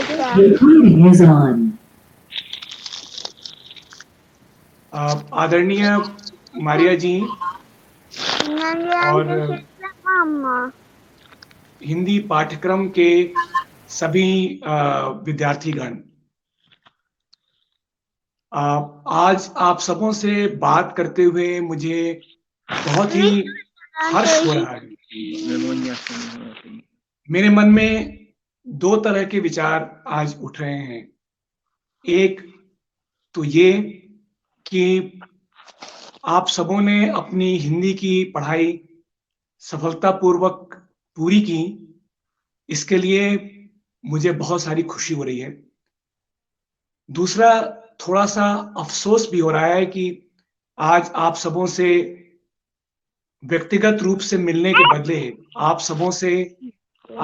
Recording is on. आदरणीय मारिया जी और हिंदी पाठ्यक्रम के सभी विद्यार्थीगण, आज आप सबों से बात करते हुए मुझे बहुत ही हर्ष हो रहा है। मेरे मन में दो तरह के विचार आज उठ रहे हैं। एक तो ये कि आप सबों ने अपनी हिंदी की पढ़ाई सफलतापूर्वक पूरी की, इसके लिए मुझे बहुत सारी खुशी हो रही है। दूसरा, थोड़ा-सा अफ़सोस भी हो रहा है कि आज आप सबों से व्यक्तिगत रूप से मिलने के बदले आप सबों से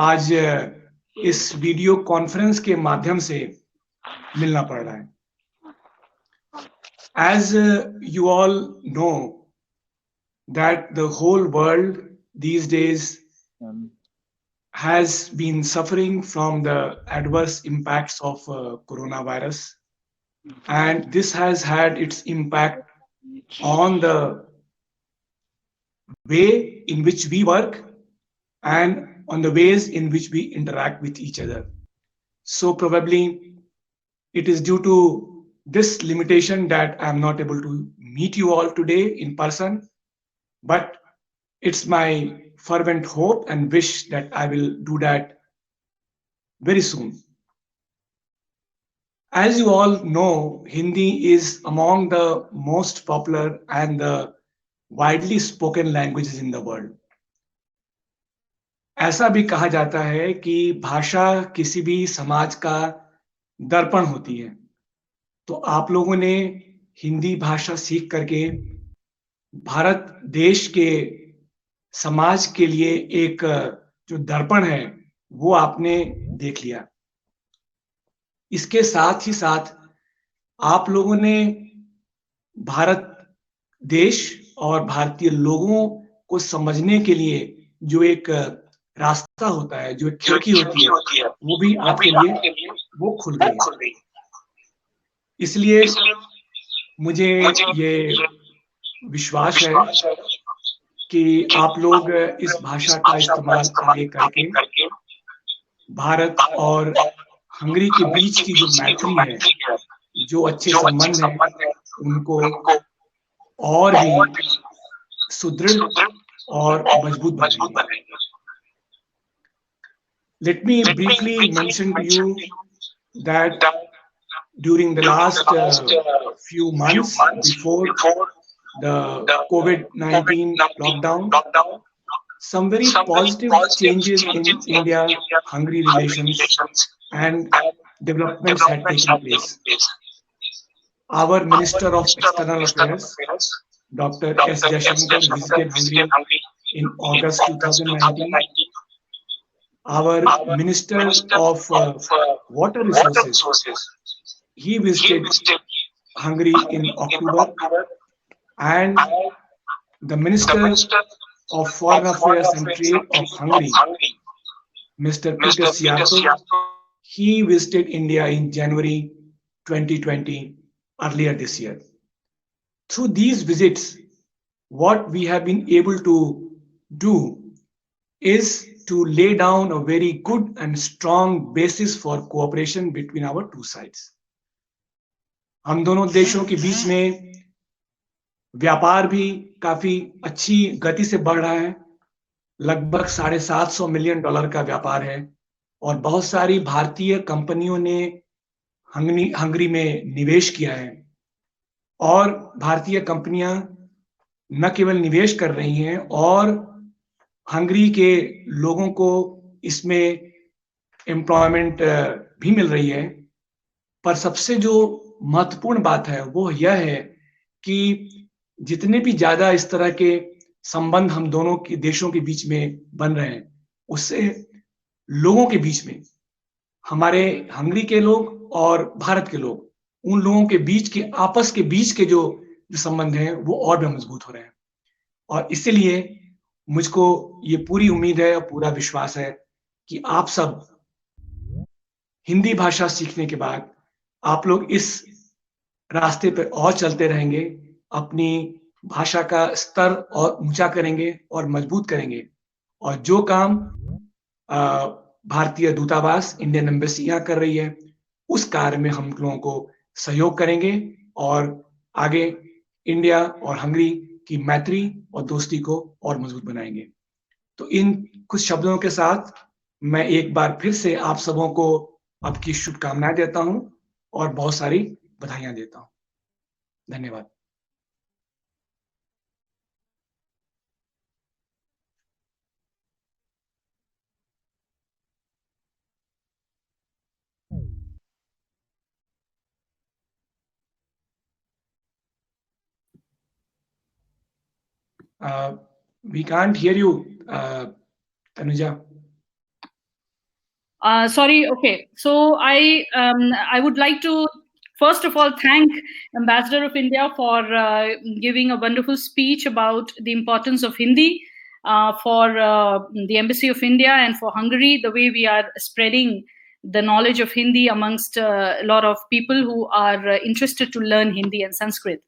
आज इस वीडियो कॉन्फ्रेंस के माध्यम से मिलना पड़ रहा है। As you all know that the whole world these days has been suffering from the adverse impacts of coronavirus, and this has had its impact on the way in which we work and on the ways in which we interact with each other. So probably it is due to this limitation that I am not able to meet you all today in person, but it's my fervent hope and wish that I will do that very soon. As you all know, Hindi is among the most popular and the widely spoken languages in the world. ऐसा भी कहा जाता है कि भाषा किसी भी समाज का दर्पण होती है। तो आप लोगों ने हिंदी भाषा सीख करके भारत देश के समाज के लिए एक जो दर्पण है, वो आपने देख लिया। इसके साथ ही साथ आप लोगों ने भारत देश और भारतीय लोगों को समझने के लिए जो एक रास्ता होता है, जो एक खिड़की होती है, वो भी आपके लिए वो खुल गई है। इसलिए मुझे ये विश्वास है कि आप लोग इस भाषा का इस्तेमाल आगे करके भारत और हंगरी के बीच की जो मैत्री है, जो अच्छे संबंध हैं, उनको और भी सुदृढ़ और मजबूत बनाएंगे। Let me briefly mention to you that during the last few months before the COVID-19 lockdown, some very positive changes in India-Hungary relations and developments had taken place. Our Minister of External Affairs, Dr. S. Jaishankar, visited Hungary in August 2019. Our Minister of Water Resources, he visited Hungary in October, and the Minister of Foreign Affairs and Trade of Hungary, Mr. Peter Szijjártó, he visited India in January 2020, earlier this year. Through these visits, what we have been able to do is to lay down a very good and strong basis for cooperation between our two sides. हम दोनों देशों के बीच में व्यापार भी काफी अच्छी गति से बढ़ रहा है। लगभग $750 मिलियन का व्यापार है और बहुत सारी भारतीय कंपनियों ने हंगरी में निवेश किया है और भारतीय कंपनियां न केवल निवेश कर रही हैं और हंगरी के लोगों को इसमें एम्प्लॉयमेंट भी मिल रही है। पर सबसे जो महत्वपूर्ण बात है वो यह है कि जितने भी ज्यादा इस तरह के संबंध हम दोनों के देशों के बीच में बन रहे हैं, उससे लोगों के बीच में, हमारे हंगरी के लोग और भारत के लोग, उन लोगों के बीच के आपस के बीच के जो संबंध हैं वो और भी मजबूत हो रहे हैं। और इसलिए मुझको ये पूरी उम्मीद है और पूरा विश्वास है कि आप सब हिंदी भाषा सीखने के बाद आप लोग इस रास्ते पे और चलते रहेंगे, अपनी भाषा का स्तर और ऊँचा करेंगे और मजबूत करेंगे। और जो काम अ, भारतीय दूतावास, इंडियन एम्बेसी यहाँ कर रही है, उस कार्य में हम लोगों को सहयोग करेंगे और आगे इंडिया और हंगरी की मैत्री और दोस्ती को और मजबूत बनाएँगे। तो इन कुछ शब्दों के साथ मैं एक बार फिर से आप सबों को आपकी शुभकामनाएँ देता हूँ और बहुत सारी बधाइयाँ देता हूँ। धन्यवाद। We can't hear you, Tanuja. Sorry. Okay. So I would like to first of all thank Ambassador of India for giving a wonderful speech about the importance of Hindi for the Embassy of India and for Hungary, the way we are spreading the knowledge of Hindi amongst a lot of people who are interested to learn Hindi and Sanskrit.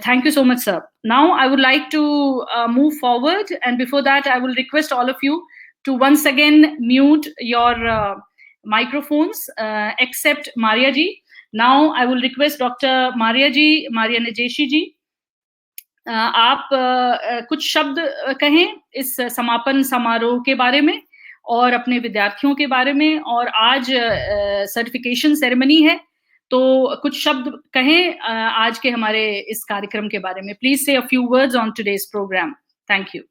Thank you so much, sir. Now I would like to move forward, and before that, I will request all of you to once again mute your microphones, except Maria ji. Now I will request Dr. Maria Najeshi ji. आप कुछ शब्द कहें इस समापन समारोह के बारे में और अपने विद्यार्थियों के बारे में, और आज सर्टिफिकेशन सेरेमनी है, तो कुछ शब्द कहें आज के हमारे इस कार्यक्रम के बारे में. Please say a few words on today's programme. Thank you.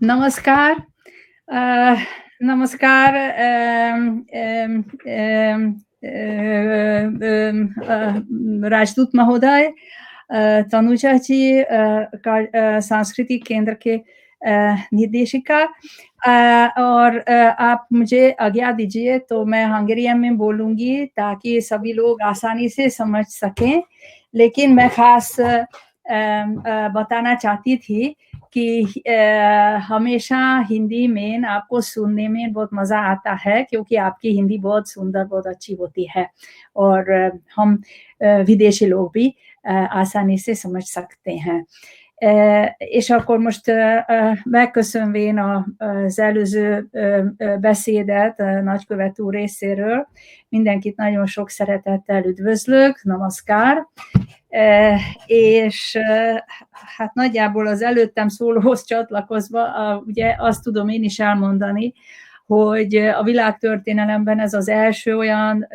नमस्कार. नमस्कार राजदूत महोदय, तनुजा जी, सांस्कृतिक केंद्र के निर्देशिका, और आप मुझे आज्ञा दीजिए तो मैं हंगेरियन में बोलूँगी ताकि सभी लोग आसानी से समझ सकें. लेकिन मैं खास बताना चाहती थी कि हमेशा हिंदी में आपको सुनने में बहुत मज़ा आता है, क्योंकि आपकी हिंदी बहुत सुंदर, बहुत अच्छी होती है, और हम विदेशी लोग भी ászáni समझ सकते हैं. És akkor most megköszönvén az előző beszédet nagykövet úr részéről, mindenkit nagyon sok szeretettel üdvözlök, namaskar, és hát nagyjából az előttem szólóhoz csatlakozva, ugye azt tudom én is elmondani, hogy a világtörténelemben ez az első olyan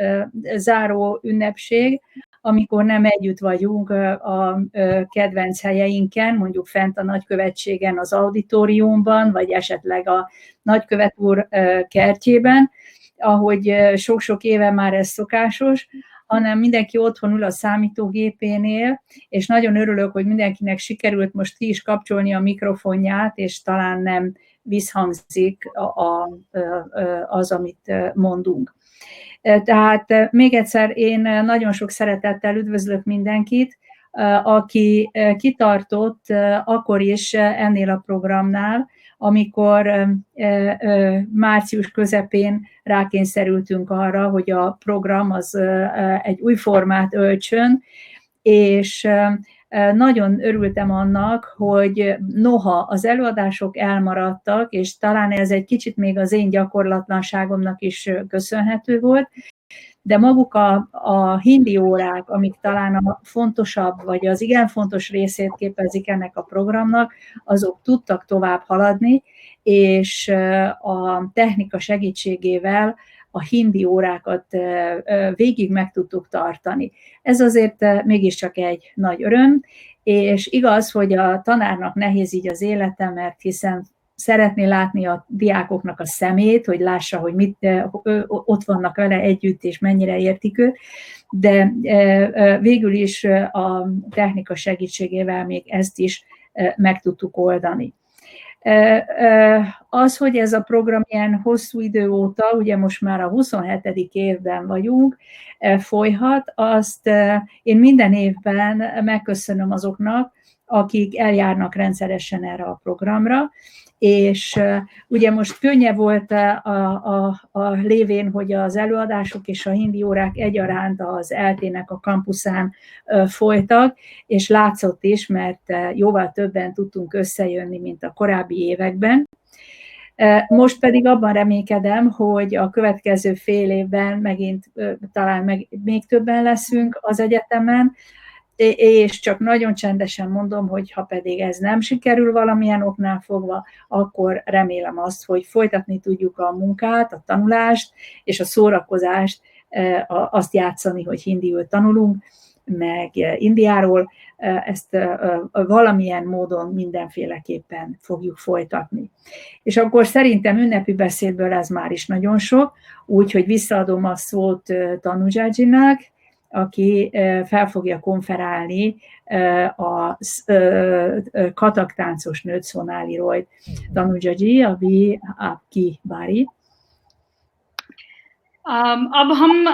záró ünnepség, amikor nem együtt vagyunk a kedvenc helyeinken, mondjuk fent a nagykövetségen, az auditoriumban, vagy esetleg a nagykövet úr kertjében, ahogy sok-sok éve már ez szokásos, hanem mindenki otthon ül a számítógépénél, és nagyon örülök, hogy mindenkinek sikerült most ki is kapcsolni a mikrofonját, és talán nem visszhangzik az, amit mondunk. Tehát még egyszer én nagyon sok szeretettel üdvözlök mindenkit, aki kitartott akkor is ennél a programnál, amikor március közepén rákényszerültünk arra, hogy a program az egy új formát öltsön, és nagyon örültem annak, hogy noha az előadások elmaradtak, és talán ez egy kicsit még az én gyakorlatlanságomnak is köszönhető volt, de maguk a hindi órák, amik talán a fontosabb, vagy az igen fontos részét képezik ennek a programnak, azok tudtak tovább haladni, és a technika segítségével a hindi órákat végig meg tudtuk tartani. Ez azért mégiscsak egy nagy öröm, és igaz, hogy a tanárnak nehéz így az élete, mert hiszen szeretné látni a diákoknak a szemét, hogy lássa, hogy ott vannak vele együtt, és mennyire értik őt, de végül is a technika segítségével még ezt is meg tudtuk oldani. Az, hogy ez a program ilyen hosszú idő óta, ugye most már a 27. évben vagyunk, folyhat, azt én minden évben megköszönöm azoknak, akik eljárnak rendszeresen erre a programra, és ugye most könnyebb volt a lévén, hogy az előadások és a hindi órák egyaránt az ELTE-nek a kampuszán folytak, és látszott is, mert jóval többen tudtunk összejönni, mint a korábbi években. Most pedig abban reménykedem, hogy a következő fél évben megint talán még többen leszünk az egyetemen, és csak nagyon csendesen mondom, hogy ha pedig ez nem sikerül valamilyen oknál fogva, akkor remélem azt, hogy folytatni tudjuk a munkát, a tanulást és a szórakozást, azt játszani, hogy hindiül tanulunk, meg Indiáról, ezt valamilyen módon mindenféleképpen fogjuk folytatni. És akkor szerintem ünnepi beszédből ez már is nagyon sok, úgyhogy visszaadom a szót Tanujajinak, aki fel fogja konferálni a katak táncos nőt, Sonali Royt. Tanujaji, अभी आपकी बारी. अब हम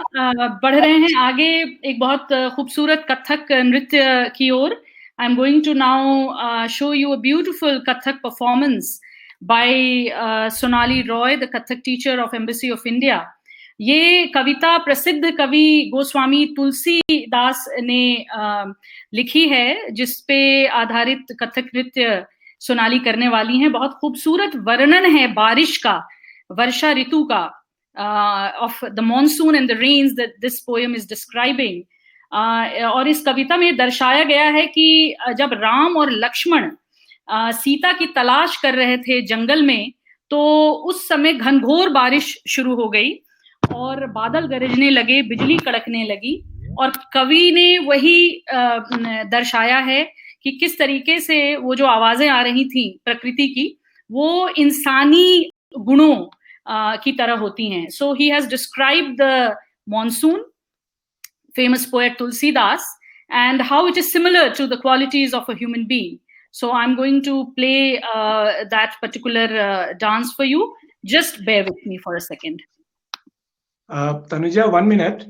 बढ़ रहे हैं आगे एक बहुत खूबसूरत कथक नृत्य की ओर. I am going to now show you a beautiful Kathak performance by Sonali Roy, the Kathak teacher of embassy of India. ये कविता प्रसिद्ध कवि गोस्वामी तुलसीदास ने लिखी है, जिसपे आधारित कथक नृत्य सोनाली करने वाली हैं. बहुत खूबसूरत वर्णन है बारिश का, वर्षा ऋतु का, of the monsoon and the rains that this poem is describing. और इस कविता में दर्शाया गया है कि जब राम और लक्ष्मण सीता की तलाश कर रहे थे जंगल में, तो उस समय घनघोर बारिश शुरू हो गई और बादल गरजने लगे, बिजली कड़कने लगी. और कवि ने वही दर्शाया है कि किस तरीके से वो जो आवाजें आ रही थी प्रकृति की, वो इंसानी गुणों की तरह होती हैं. So he has described the monsoon, famous poet Tulsidas, and how it is similar to the qualities of a human being. So I'm going to play that particular dance for you. Just bear with me for a second. Tanuja, 1 minute.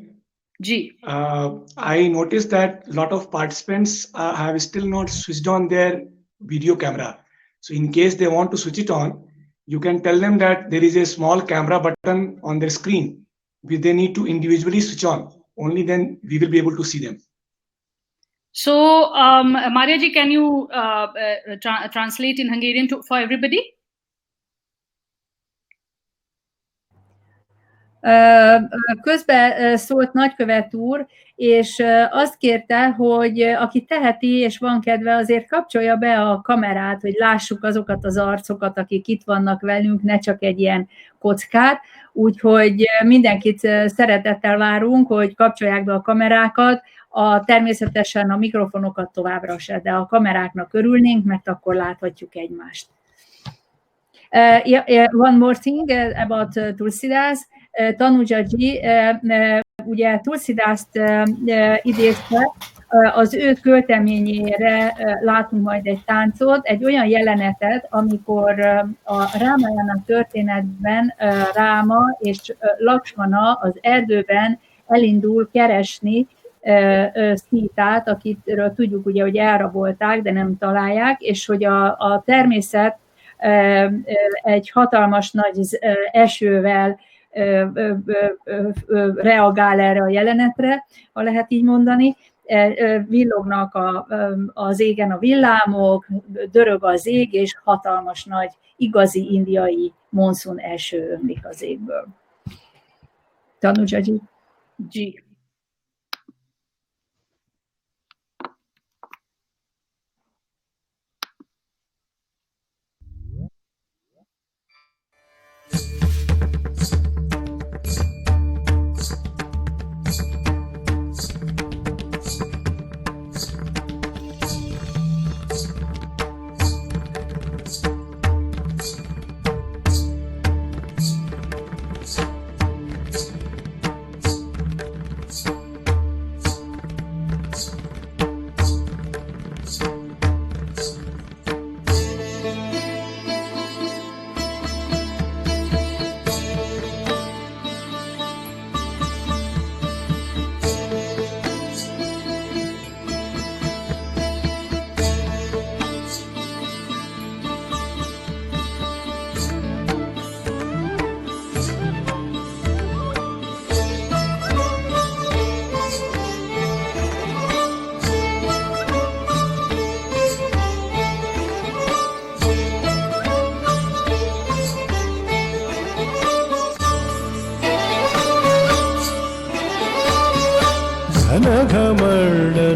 Ji. I noticed that a lot of participants have still not switched on their video camera. So in case they want to switch it on, you can tell them that there is a small camera button on their screen which they need to individually switch on. Only then we will be able to see them. So, Maria ji, can you translate in Hungarian for everybody? Közben szólt nagykövet úr, és azt kérte, hogy aki teheti és van kedve, azért kapcsolja be a kamerát, hogy lássuk azokat az arcokat, akik itt vannak velünk, ne csak egy ilyen kockát. Úgyhogy mindenkit szeretettel várunk, hogy kapcsolják be a kamerákat, természetesen a mikrofonokat továbbra se, de a kameráknak örülnénk, mert akkor láthatjuk egymást. One more thing about Tulsidas. Tanujaji, ugye Tulsidást idézte, az ő költeményére látunk majd egy táncot, egy olyan jelenetet, amikor a Rámájana történetben Ráma és Lakshmana az erdőben elindul keresni Szítát, akitről tudjuk ugye, hogy elrabolták, de nem találják, és hogy a természet egy hatalmas nagy esővel reagál erre a jelenetre, ha lehet így mondani. Villognak az égen a villámok, dörög az ég, és hatalmas nagy, igazi indiai monszun eső ömlik az égből. Tanujaji? Ji.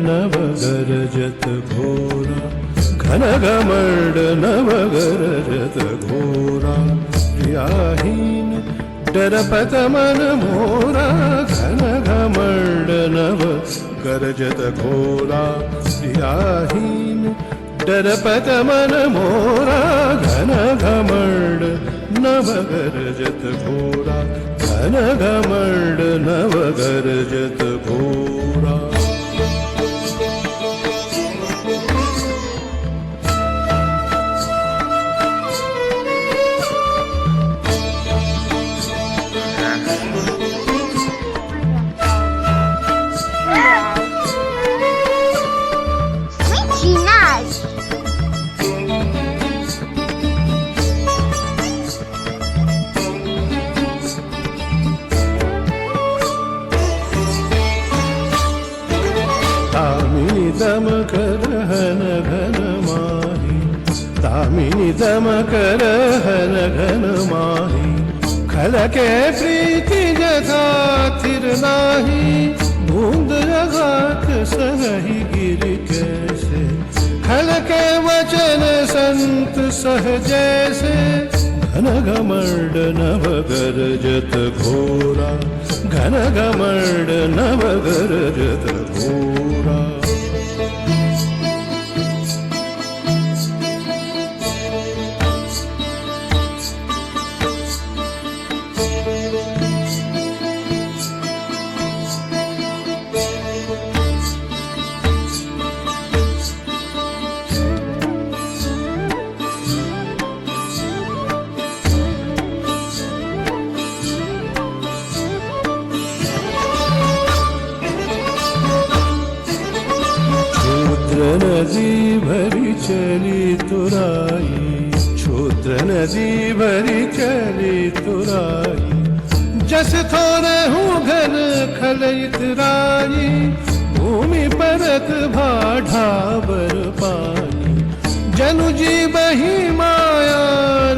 नवगरजत घोरा घनघमण्ड नवगरजत घोरा प्रियाहीन डरपत मन मोरा घनघमण्ड नवगरजत घोरा प्रियाहीन डरपत मन मोरा घनघमण्ड नवगरजत घोरा घनघमण्ड नवगरजत घोरा दमकर हन घन माही दामिनी दमकर हन घन माही खलके प्रीति जथा थिर नाही बूंद अगात सहहि गिर कैसे खलके वचन संत सह जैसे घनघमण्ड नवगरजत घोरा घनघमण्ड नवगरजत घोरा नदी भरी चली तुराई क्षुद्र नदी भरी चली तुराई जस थोरे हूँ घन खल इतराई भूमि परत भाढ़ावर पानी जनु जीवहि माया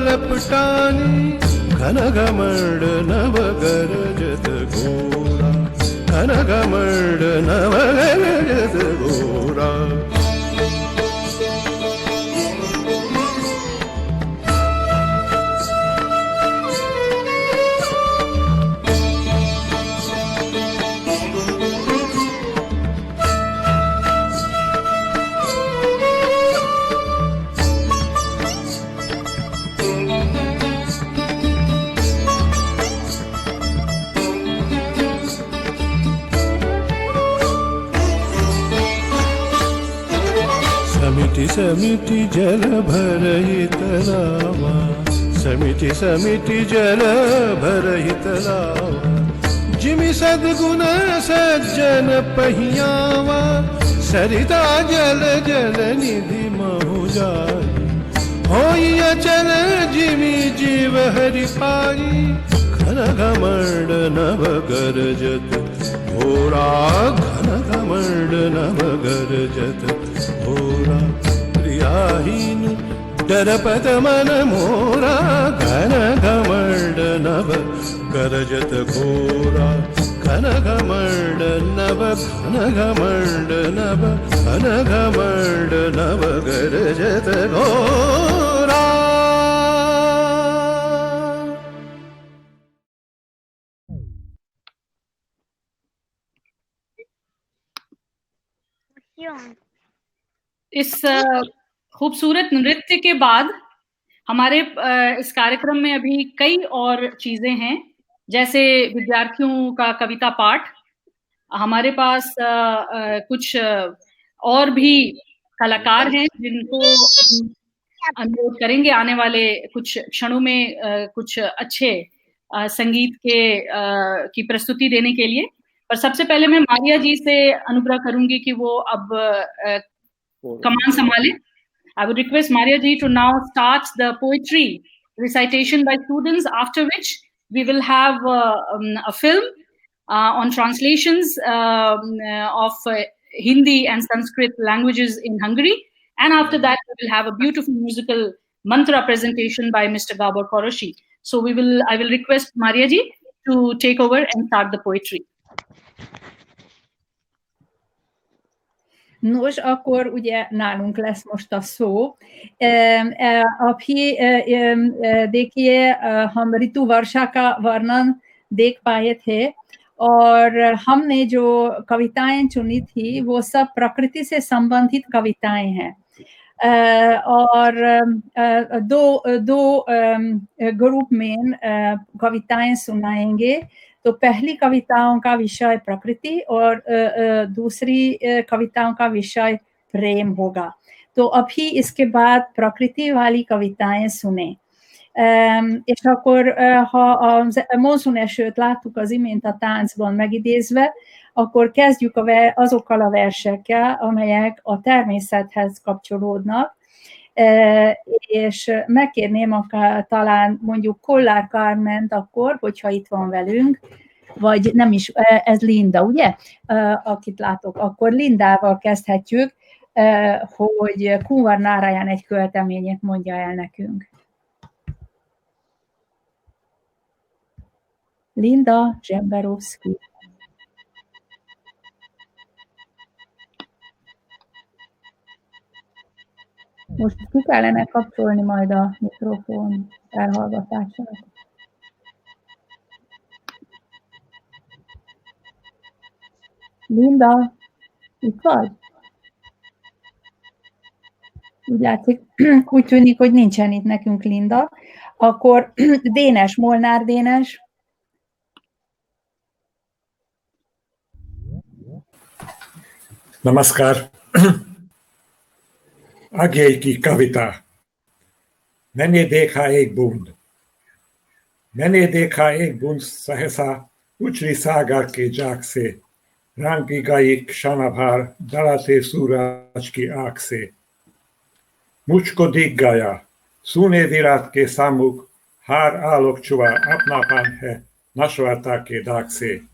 लपटानी घनघमण्ड नवगरजत घोरा घनघमण्ड नवगरजत घोरा समिति जल भरहि तलावा समिति जल भरहि तलावा जिमि सद्गुण सज्जन पहियावा सरिता जल जल निधि महु जाई होई अचल जिमि जीव हरि पाई घनघमण्ड नवगरजत घोरा घनघमण्ड नवगरजत घोरा प्रियाहीन डरपत मन मोरा घनघमण्ड नवगरजत घोरा घनघमण्ड नव घनघमण्ड नव घनघमण्ड नवगरजत घोरा इस खूबसूरत नृत्य के बाद हमारे इस कार्यक्रम में अभी कई और चीजें हैं, जैसे विद्यार्थियों का कविता पाठ। हमारे पास कुछ और भी कलाकार हैं जिनको अनुरोध करेंगे आने वाले कुछ क्षणों में कुछ अच्छे संगीत के की प्रस्तुति देने के लिए। पर सबसे पहले मैं मारिया जी से अनुग्रह करूंगी कि वो अब कमान संभाले। I would request Maria ji to now start the poetry recitation by students, after which we will have a film on translations of Hindi and Sanskrit languages in Hungary. And after that, we will have a beautiful musical mantra presentation by Mr. Gabor Koroshi. So I will request Maria ji to take over and start the poetry. Nos, akkor ugye nálunk lesz most a szó. देखिए हम ऋतु वर्षा का वर्णन देख पाए थे और हमने जो कविताएं चुनी थी वो सब प्रकृति से संबंधित कविताएं हैं और दो ग्रुप में कविताएं सुनाएंगे। तो पहली कविताओं का विषय प्रकृति और दूसरी कविताओं का विषय प्रेम होगा। तो अभी इसके बाद प्रकृति वाली kavitaen सुने. És akkor, ha a Monszúnesőt láttuk az imént a táncban megidézve, akkor kezdjük azokkal a versekkel, amelyek a természethez kapcsolódnak, és megkérném talán mondjuk Kollár Kárment akkor, hogyha itt van velünk, vagy nem is, ez Linda, ugye? Akit látok, akkor Lindával kezdhetjük, hogy Kunvar Náráján egy költeményét mondja el nekünk. Linda Zsemberovszky. Most ki kellene kapcsolni majd a mikrofon elhallgatását. Linda, itt vagy? Úgy látszik, úgy tűnik, hogy nincsen itt nekünk Linda. Akkor Dénes, Molnár Dénes. नमस्कार। आगे की कविता। मैंने देखा एक बूंद। मैंने देखा एक बूंद सहसा उछली सागर के जाग से, रंग की गई क्षणाभर डराते सूरज की आंख से। मुझको दिख गया सुने विराट के सामुख, हर आलोक छुआ अपनापन है नश्वरता के दाग से।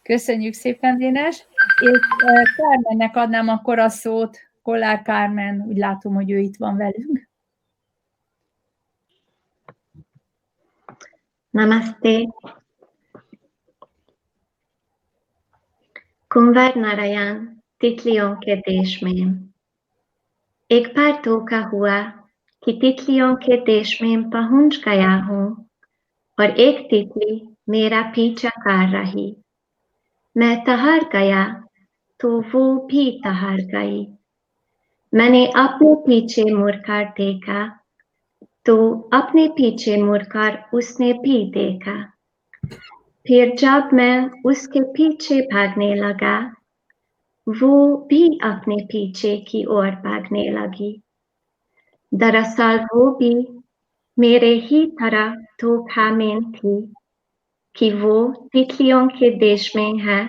Köszönjük szépen, Dénes. És Kármennek adnám akkor a szót. Kollár Kármen, úgy látom, hogy ő itt van velünk. Namaste. कुंवर नारायण तितलियों के देश में। एक बार धोखा हुआ कि तितलियों के देश में पहुंच गया हूं और एक तितली मेरा पीछा कर रही। मैं तहार गया तो वो भी तहार गई। मैंने अपने पीछे मुड़कर देखा तो अपने पीछे मुड़कर उसने भी देखा। फिर जब मैं उसके पीछे भागने लगा, वो भी अपने पीछे की ओर भागने लगी। दरअसल वो भी मेरे ही तरह धोखा में थी कि वो तितलियों के देश में है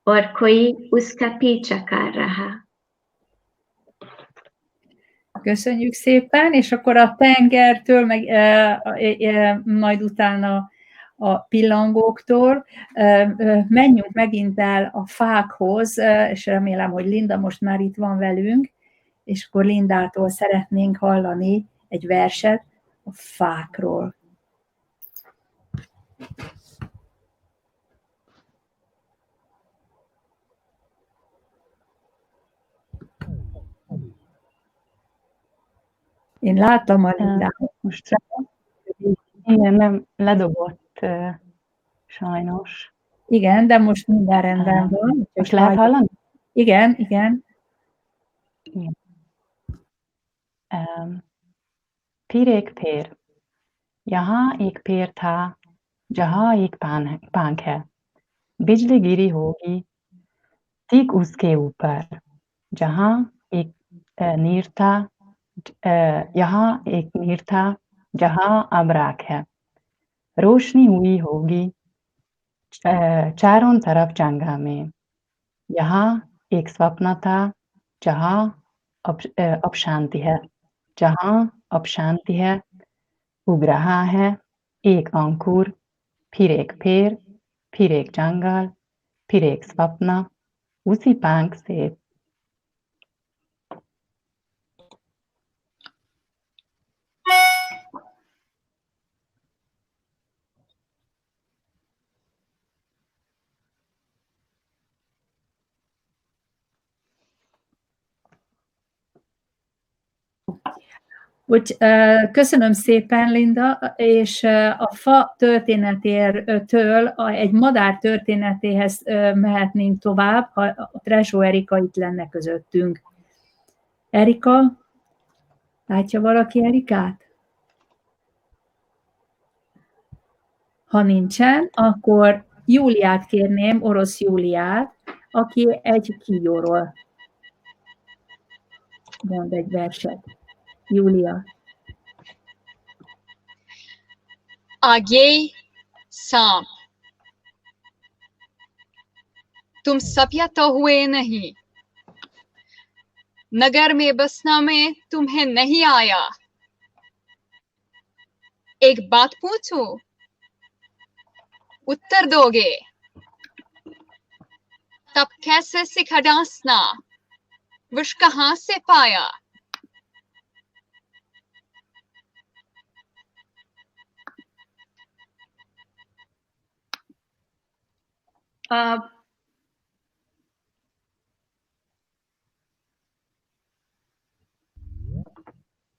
और कोई उसका पीछा कर रहा. Köszönjük szépen, és akkor a tengertől, meg majd utána a pillangóktól menjünk megint el a fákhoz, és remélem, hogy Linda most már itt van velünk, és akkor Lindától szeretnénk hallani egy verset a fákról. Én láttam a Lindát. Most igen, nem ledobott sajnos. Igen, de most minden rendben van. Most lehet hallani? Igen, igen. फिर एक पेड़, यहाँ एक पेड़ था जहाँ एक पंख है, बिजली गिरी होगी ठीक उसके ऊपर, जहाँ एक नीर था, यहाँ एक नीर था जहाँ अब राख है, रोशनी हुई होगी चारों तरफ जंगा में, यहाँ एक स्वप्न था जहाँ अब शांति है, जहाँ अब शांति है, उग रहा है एक अंकुर, फिर एक पेड़, फिर एक जंगल, फिर एक स्वप्न, उसी पंख से। Úgy, köszönöm szépen, Linda, és a fa történetértől egy madár történetéhez mehetnénk tovább, ha a Tresó Erika itt lenne közöttünk. Erika? Látja valaki Erikát? Ha nincsen, akkor Júliát kérném, Orosz Júliát, aki egy kígyóról mond egy verset. Júlia. आगे सांप तुम सपिया तो हुए नहीं नगर में बसना में तुम्हें नहीं आया एक बात पूछूं उत्तर दोगे तब कैसे सीखा डांसना विष कहां से पाया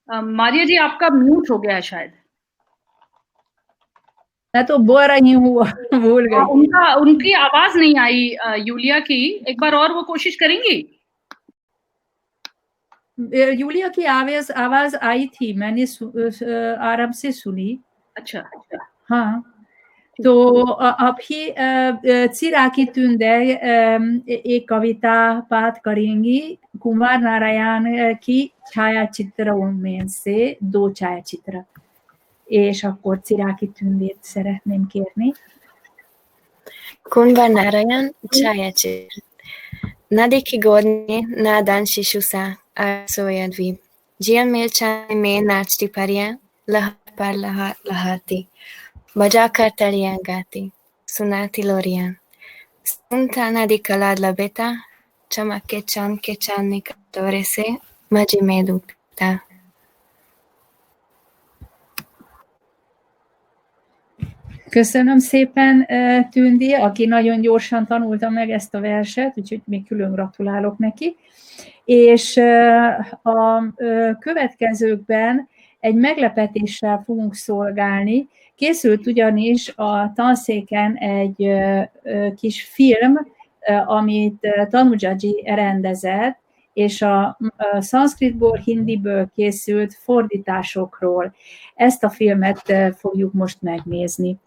मारिया जी आपका म्यूट हो गया है शायद। मैं तो बोल रही हूँ, भूल गई। उनकी आवाज नहीं आई यूलिया की, एक बार और वो कोशिश करेंगी? यूलिया की आवाज आई थी, मैंने आराम से सुनी। अच्छा। हाँ, तो अभी चिराकी Tünde एक कविता पाठ करेंगी कुमार नारायण की छायाचित्रों में से 2 छायाचित्र, és akkor Ciráki Tündét szeretném kérni. Kumar Narayan छायाचित्र नदी की गोद में नादान शिशु सा सोया द्वीप झील में छाए में नाचती परियां लहर पर लहर लहरती बजाकर तलियां गाती सुनाती लोरियां सुनता नदी कला लबेता चमक के चांदनी कटोरे से मजी में डूबता. Köszönöm szépen, Tündi, aki nagyon gyorsan tanulta meg ezt a verset, úgyhogy még külön gratulálok neki. És a következőkben egy meglepetéssel fogunk szolgálni. Készült ugyanis a tanszéken egy kis film, amit Tanujaji rendezett, és a szanszkritból, hindiből készült fordításokról. Ezt a filmet fogjuk most megnézni.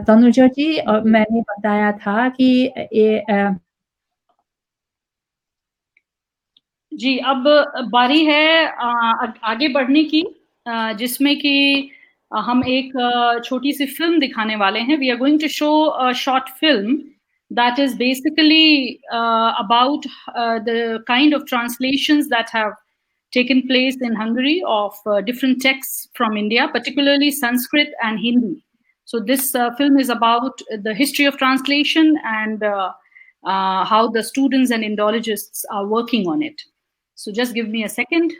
Tanuja जी, मैंने बताया था कि जी अब बारी है आगे बढ़ने की, जिसमें कि हम एक छोटी सी फिल्म दिखाने वाले हैं. We are going to show a short film that is basically about the kind of translations that have taken place in Hungary of different texts from India, particularly Sanskrit and Hindi. So this film is about the history of translation and how the students and Indologists are working on it. So just give me a second.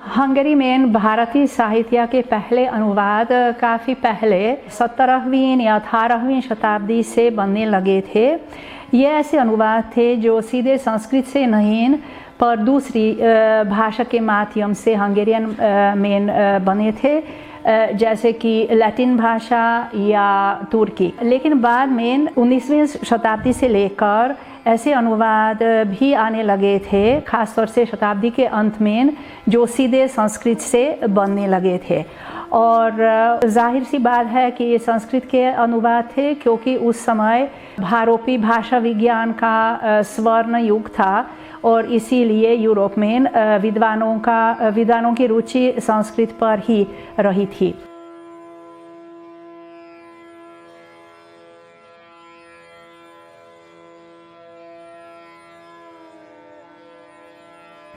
Hungary में भारतीय साहित्य के पहले अनुवाद काफ़ी पहले 17वीं या 18वीं शताब्दी से बनने लगे थे. ये ऐसे अनुवाद थे जो सीधे संस्कृत से नहीं पर दूसरी भाषा के माध्यम से हंगेरियन मेन बने थे, जैसे कि लैटिन भाषा या तुर्की। लेकिन बाद में 19वीं शताब्दी से लेकर ऐसे अनुवाद भी आने लगे थे, खासतौर से शताब्दी के अंत में, जो सीधे संस्कृत से बनने लगे थे। और जाहिर सी बात है कि ये संस्कृत के अनुवाद थे, क्योंकि उस समय भारोपी भाषा विज्ञान का स्वर्ण युग था और इसीलिए यूरोप में विद्वानों की रुचि संस्कृत पर ही रही थी।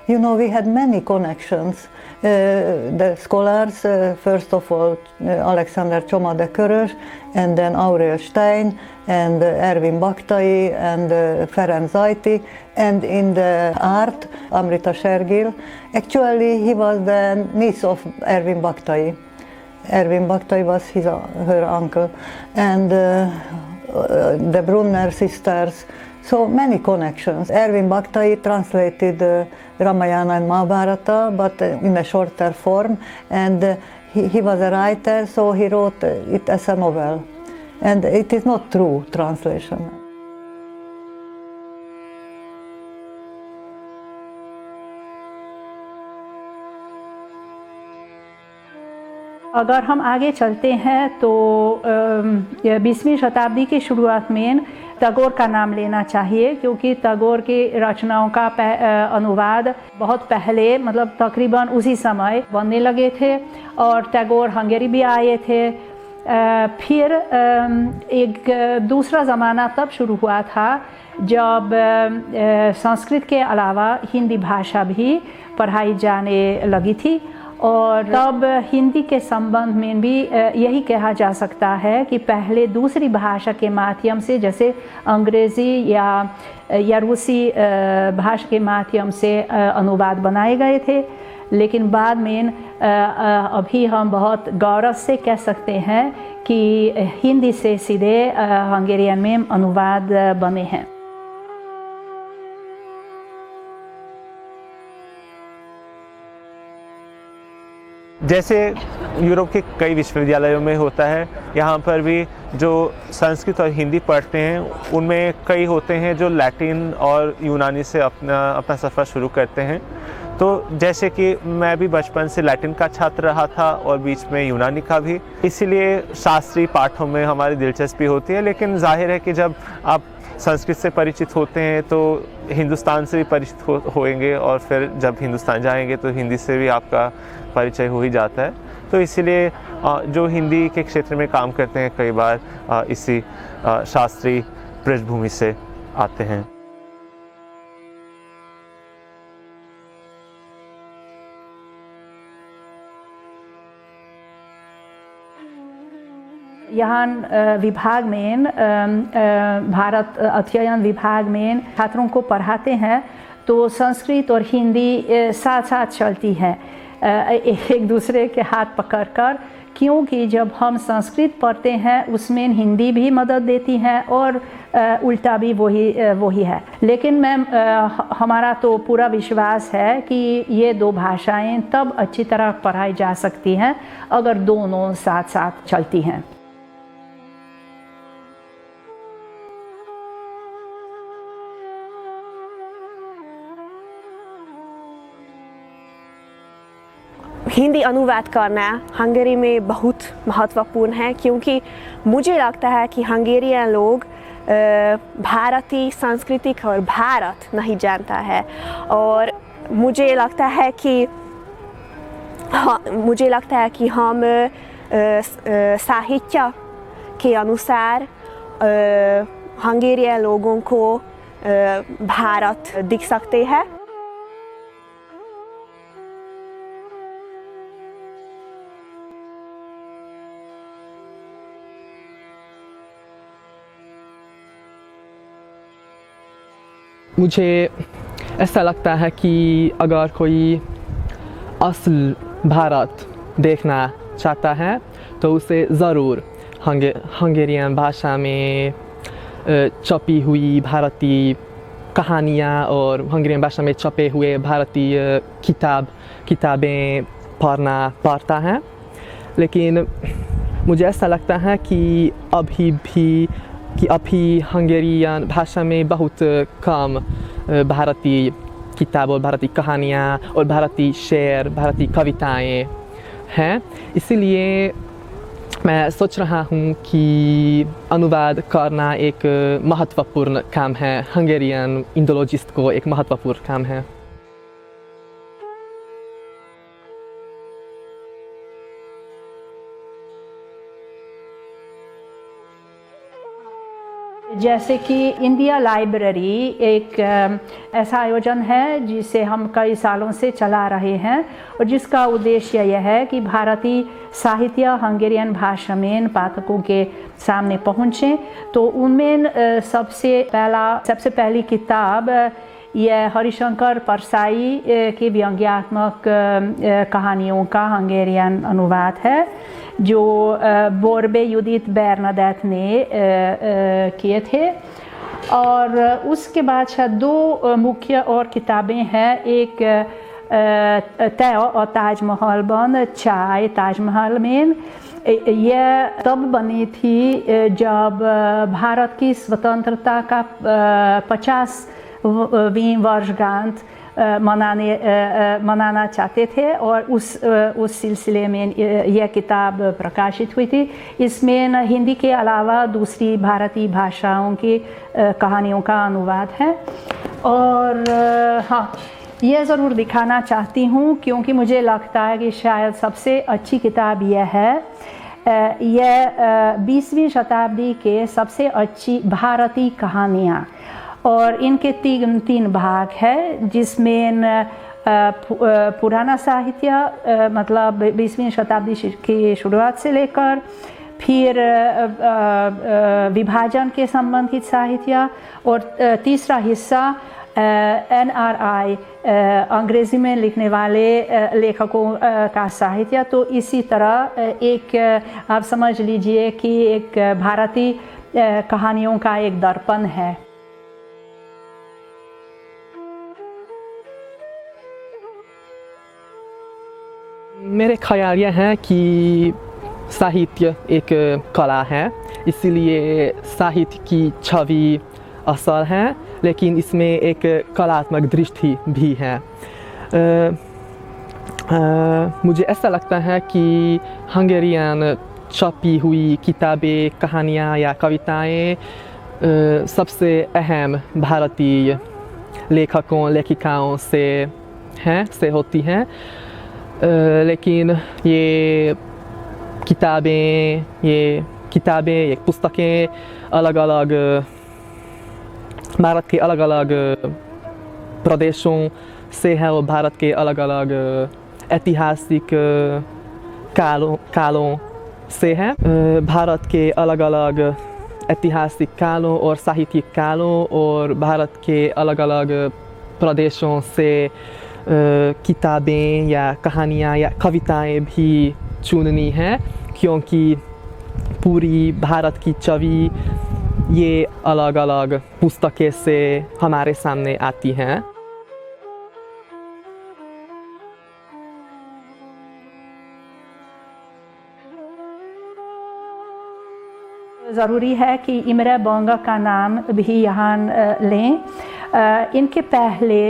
You know, we had many connections. The scholars, first of all, Alexander Csoma de Körös, and then Aurel Stein, and Ervin Baktai, and Ferenc Zajti, and in the art, Amrita Sergil. Actually, he was the niece of Ervin Baktai. Ervin Baktai was her uncle, and the Brunner sisters. So many connections. Ervin Baktai translated Ramayana and Mahabharata, but in a shorter form, and he was a writer, so he wrote it as a novel. And it is not true translation. अगर हम आगे चलते हैं तो 20वीं शताब्दी की शुरुआत में टैगोर का नाम लेना चाहिए, क्योंकि टैगोर की रचनाओं का अनुवाद बहुत पहले, मतलब तकरीबन उसी समय बनने लगे थे, और टैगोर हंगेरी भी आए थे। फिर एक दूसरा ज़माना तब शुरू हुआ था जब संस्कृत के अलावा हिंदी भाषा भी पढ़ाई जाने लगी थी, और तब हिंदी के संबंध में भी यही कहा जा सकता है कि पहले दूसरी भाषा के माध्यम से, जैसे अंग्रेज़ी या रूसी भाषा के माध्यम से अनुवाद बनाए गए थे, लेकिन बाद में अभी हम बहुत गौरव से कह सकते हैं कि हिंदी से सीधे हंगेरियन में अनुवाद बने हैं। जैसे यूरोप के कई विश्वविद्यालयों में होता है, यहाँ पर भी जो संस्कृत और हिंदी पढ़ते हैं उनमें कई होते हैं जो लैटिन और यूनानी से अपना सफ़र शुरू करते हैं। तो जैसे कि मैं भी बचपन से लैटिन का छात्र रहा था और बीच में यूनानी का भी, इसीलिए शास्त्रीय पाठों में हमारी दिलचस्पी होती है। लेकिन जाहिर है कि जब आप संस्कृत से परिचित होते हैं तो हिंदुस्तान से भी परिचित होएंगे, और फिर जब हिंदुस्तान जाएंगे तो हिंदी से भी आपका परिचय हो ही जाता है। तो इसीलिए जो हिंदी के क्षेत्र में काम करते हैं कई बार इसी शास्त्रीय पृष्ठभूमि से आते हैं। यहाँ विभाग में, भारत अध्ययन विभाग में छात्रों को पढ़ाते हैं तो संस्कृत और हिंदी साथ साथ चलती हैं, एक दूसरे के हाथ पकड़कर, क्योंकि जब हम संस्कृत पढ़ते हैं उसमें हिंदी भी मदद देती है और उल्टा भी वही है। लेकिन हमारा तो पूरा विश्वास है कि ये दो भाषाएं तब अच्छी तरह पढ़ाई जा सकती हैं अगर दोनों साथ साथ चलती हैं। हिंदी अनुवाद करना हंगेरी में बहुत महत्वपूर्ण है, क्योंकि मुझे लगता है कि हंगेरियन लोग भारतीय संस्कृति और भारत नहीं जानता है, और मुझे लगता है कि हम साहित्य के अनुसार हंगेरियन लोगों को भारत दिख सकते हैं। मुझे ऐसा लगता है कि अगर कोई असल भारत देखना चाहता है तो उसे ज़रूर हंगेरियन भाषा में छपी हुई भारतीय कहानियाँ और हंगेरियन भाषा में छपे हुए भारतीय किताबें पढ़ता है, लेकिन मुझे ऐसा लगता है कि अभी हंगेरियन भाषा में बहुत कम भारतीय किताब और भारतीय कहानियाँ और भारतीय शेर, भारतीय कविताएं हैं। इसीलिए मैं सोच रहा हूँ कि अनुवाद करना एक महत्वपूर्ण काम है, हंगेरियन इंडोलॉजिस्ट को एक महत्वपूर्ण काम है। जैसे कि इंडिया लाइब्रेरी एक ऐसा आयोजन है जिसे हम कई सालों से चला रहे हैं और जिसका उद्देश्य यह है कि भारतीय साहित्य हंगेरियन भाषा में पाठकों के सामने पहुँचे। तो उनमें सबसे पहली किताब यह हरिशंकर परसाई के व्यंग्यात्मक कहानियों का हंगेरियन अनुवाद है, जो बोर्बे युदित बेर्नाडेट ने किए थे। और उसके बाद शायद दो मुख्य और किताबें हैं, एक तय और ताजमहल बन चाय ताजमहल में। यह तब बनी थी जब भारत की स्वतंत्रता का 50वीं वर्षगांठ मनाना चाहते थे और उस सिलसिले में यह किताब प्रकाशित हुई थी। इसमें हिंदी के अलावा दूसरी भारतीय भाषाओं की कहानियों का अनुवाद है। और हाँ, यह ज़रूर दिखाना चाहती हूँ क्योंकि मुझे लगता है कि शायद सबसे अच्छी किताब यह है। यह 20वीं शताब्दी के सबसे अच्छी भारतीय कहानियाँ और इनके तीन भाग है, जिसमें पुराना साहित्य मतलब 20वीं शताब्दी की शुरुआत से लेकर फिर विभाजन के संबंधित साहित्य और तीसरा हिस्सा NRI अंग्रेज़ी में लिखने वाले लेखकों का साहित्य। तो इसी तरह एक आप समझ लीजिए कि एक भारतीय कहानियों का एक दर्पण है। मेरे ख्याल यह है कि साहित्य एक कला है, इसीलिए साहित्य की छवि असल है, लेकिन इसमें एक कलात्मक दृष्टि भी है। मुझे ऐसा लगता है कि हंगेरियन छपी हुई किताबें, कहानियाँ या कविताएं सबसे अहम भारतीय लेखकों लेखिकाओं से होती हैं। लेकिन ये किताबें, ये पुस्तकें अलग अलग भारत के अलग अलग प्रदेशों से है और भारत के अलग अलग ऐतिहासिक कालों से है। भारत के अलग अलग ऐतिहासिक कालों और साहित्यिक कालों और भारत के अलग अलग प्रदेशों से किताबें या कहानियाँ या कविताएं भी चुननी हैं, क्योंकि पूरी भारत की छवि ये अलग अलग पुस्तकें से हमारे सामने आती हैं। ज़रूरी है कि इमरे बोंगा का नाम भी यहाँ लें। इनके पहले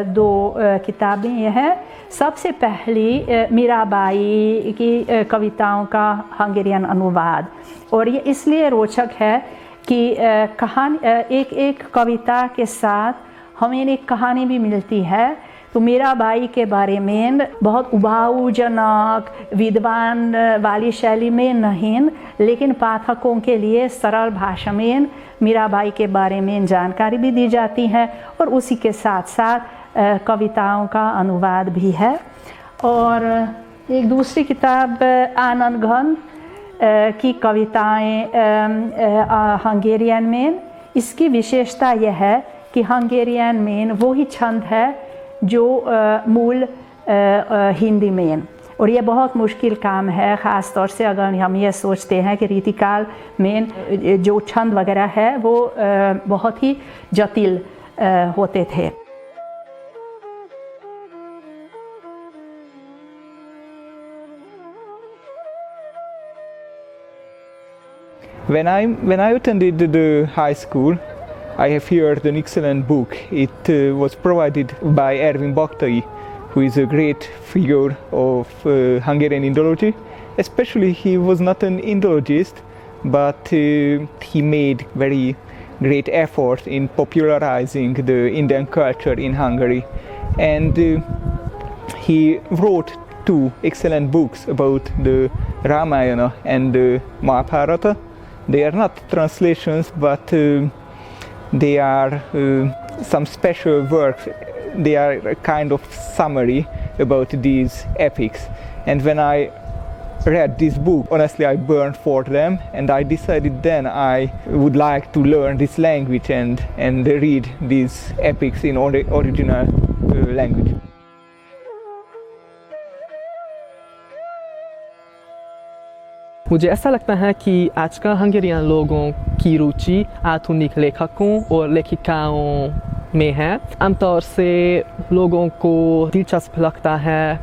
दो किताबें यह है। सबसे पहली मीराबाई की कविताओं का हंगेरियन अनुवाद, और ये इसलिए रोचक है कि एक कविता के साथ हमें एक कहानी भी मिलती है। तो मीराबाई के बारे में बहुत उबाऊजनक विद्वान वाली शैली में नहीं, लेकिन पाठकों के लिए सरल भाषा में मीराबाई के बारे में जानकारी भी दी जाती है और उसी के साथ साथ कविताओं का अनुवाद भी है। और एक दूसरी किताब आनंद घन की कविताएं हंगेरियन में। इसकी विशेषता यह है कि हंगेरियन में वही छंद है जो मूल हिंदी में, और ये बहुत मुश्किल काम है, ख़ास तौर से अगर हम ये सोचते हैं कि रीतिकाल में जो छंद वगैरह है वो बहुत ही जटिल होते थे। When I attended the high school, I have heard an excellent book. It was provided by Ervin Baktai, who is a great figure of Hungarian Indology. Especially, he was not an Indologist, but he made very great effort in popularizing the Indian culture in Hungary. And he wrote two excellent books about the Ramayana and the Mahabharata. They are not translations, but they are some special works. They are a kind of summary about these epics. And when I read this book, honestly, I burned for them, and I decided then I would like to learn this language and read these epics in original language. मुझे ऐसा लगता है कि आजकल Hungarian लोगों की रुचि आधुनिक लेखकों और लेखिकाओं में है। आमतौर से लोगों को दिलचस्प लगता है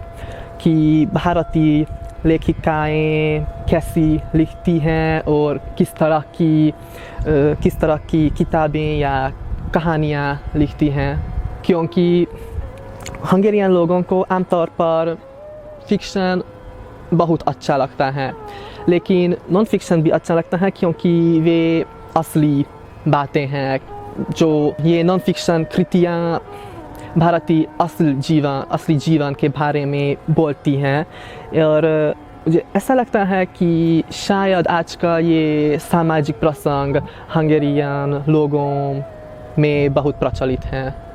कि भारतीय लेखिकाएं कैसी लिखती हैं और किस तरह की किताबें या कहानियाँ लिखती हैं, क्योंकि हंगेरियन लोगों को आमतौर पर फिक्शन बहुत अच्छा लगता है, लेकिन नॉन फिक्शन भी अच्छा लगता है क्योंकि वे असली बातें हैं। जो ये नॉन फिक्शन कृतियाँ भारतीय असली जीवन के बारे में बोलती हैं, और मुझे ऐसा लगता है कि शायद आज का ये सामाजिक प्रसंग हंगेरियन लोगों में बहुत प्रचलित है।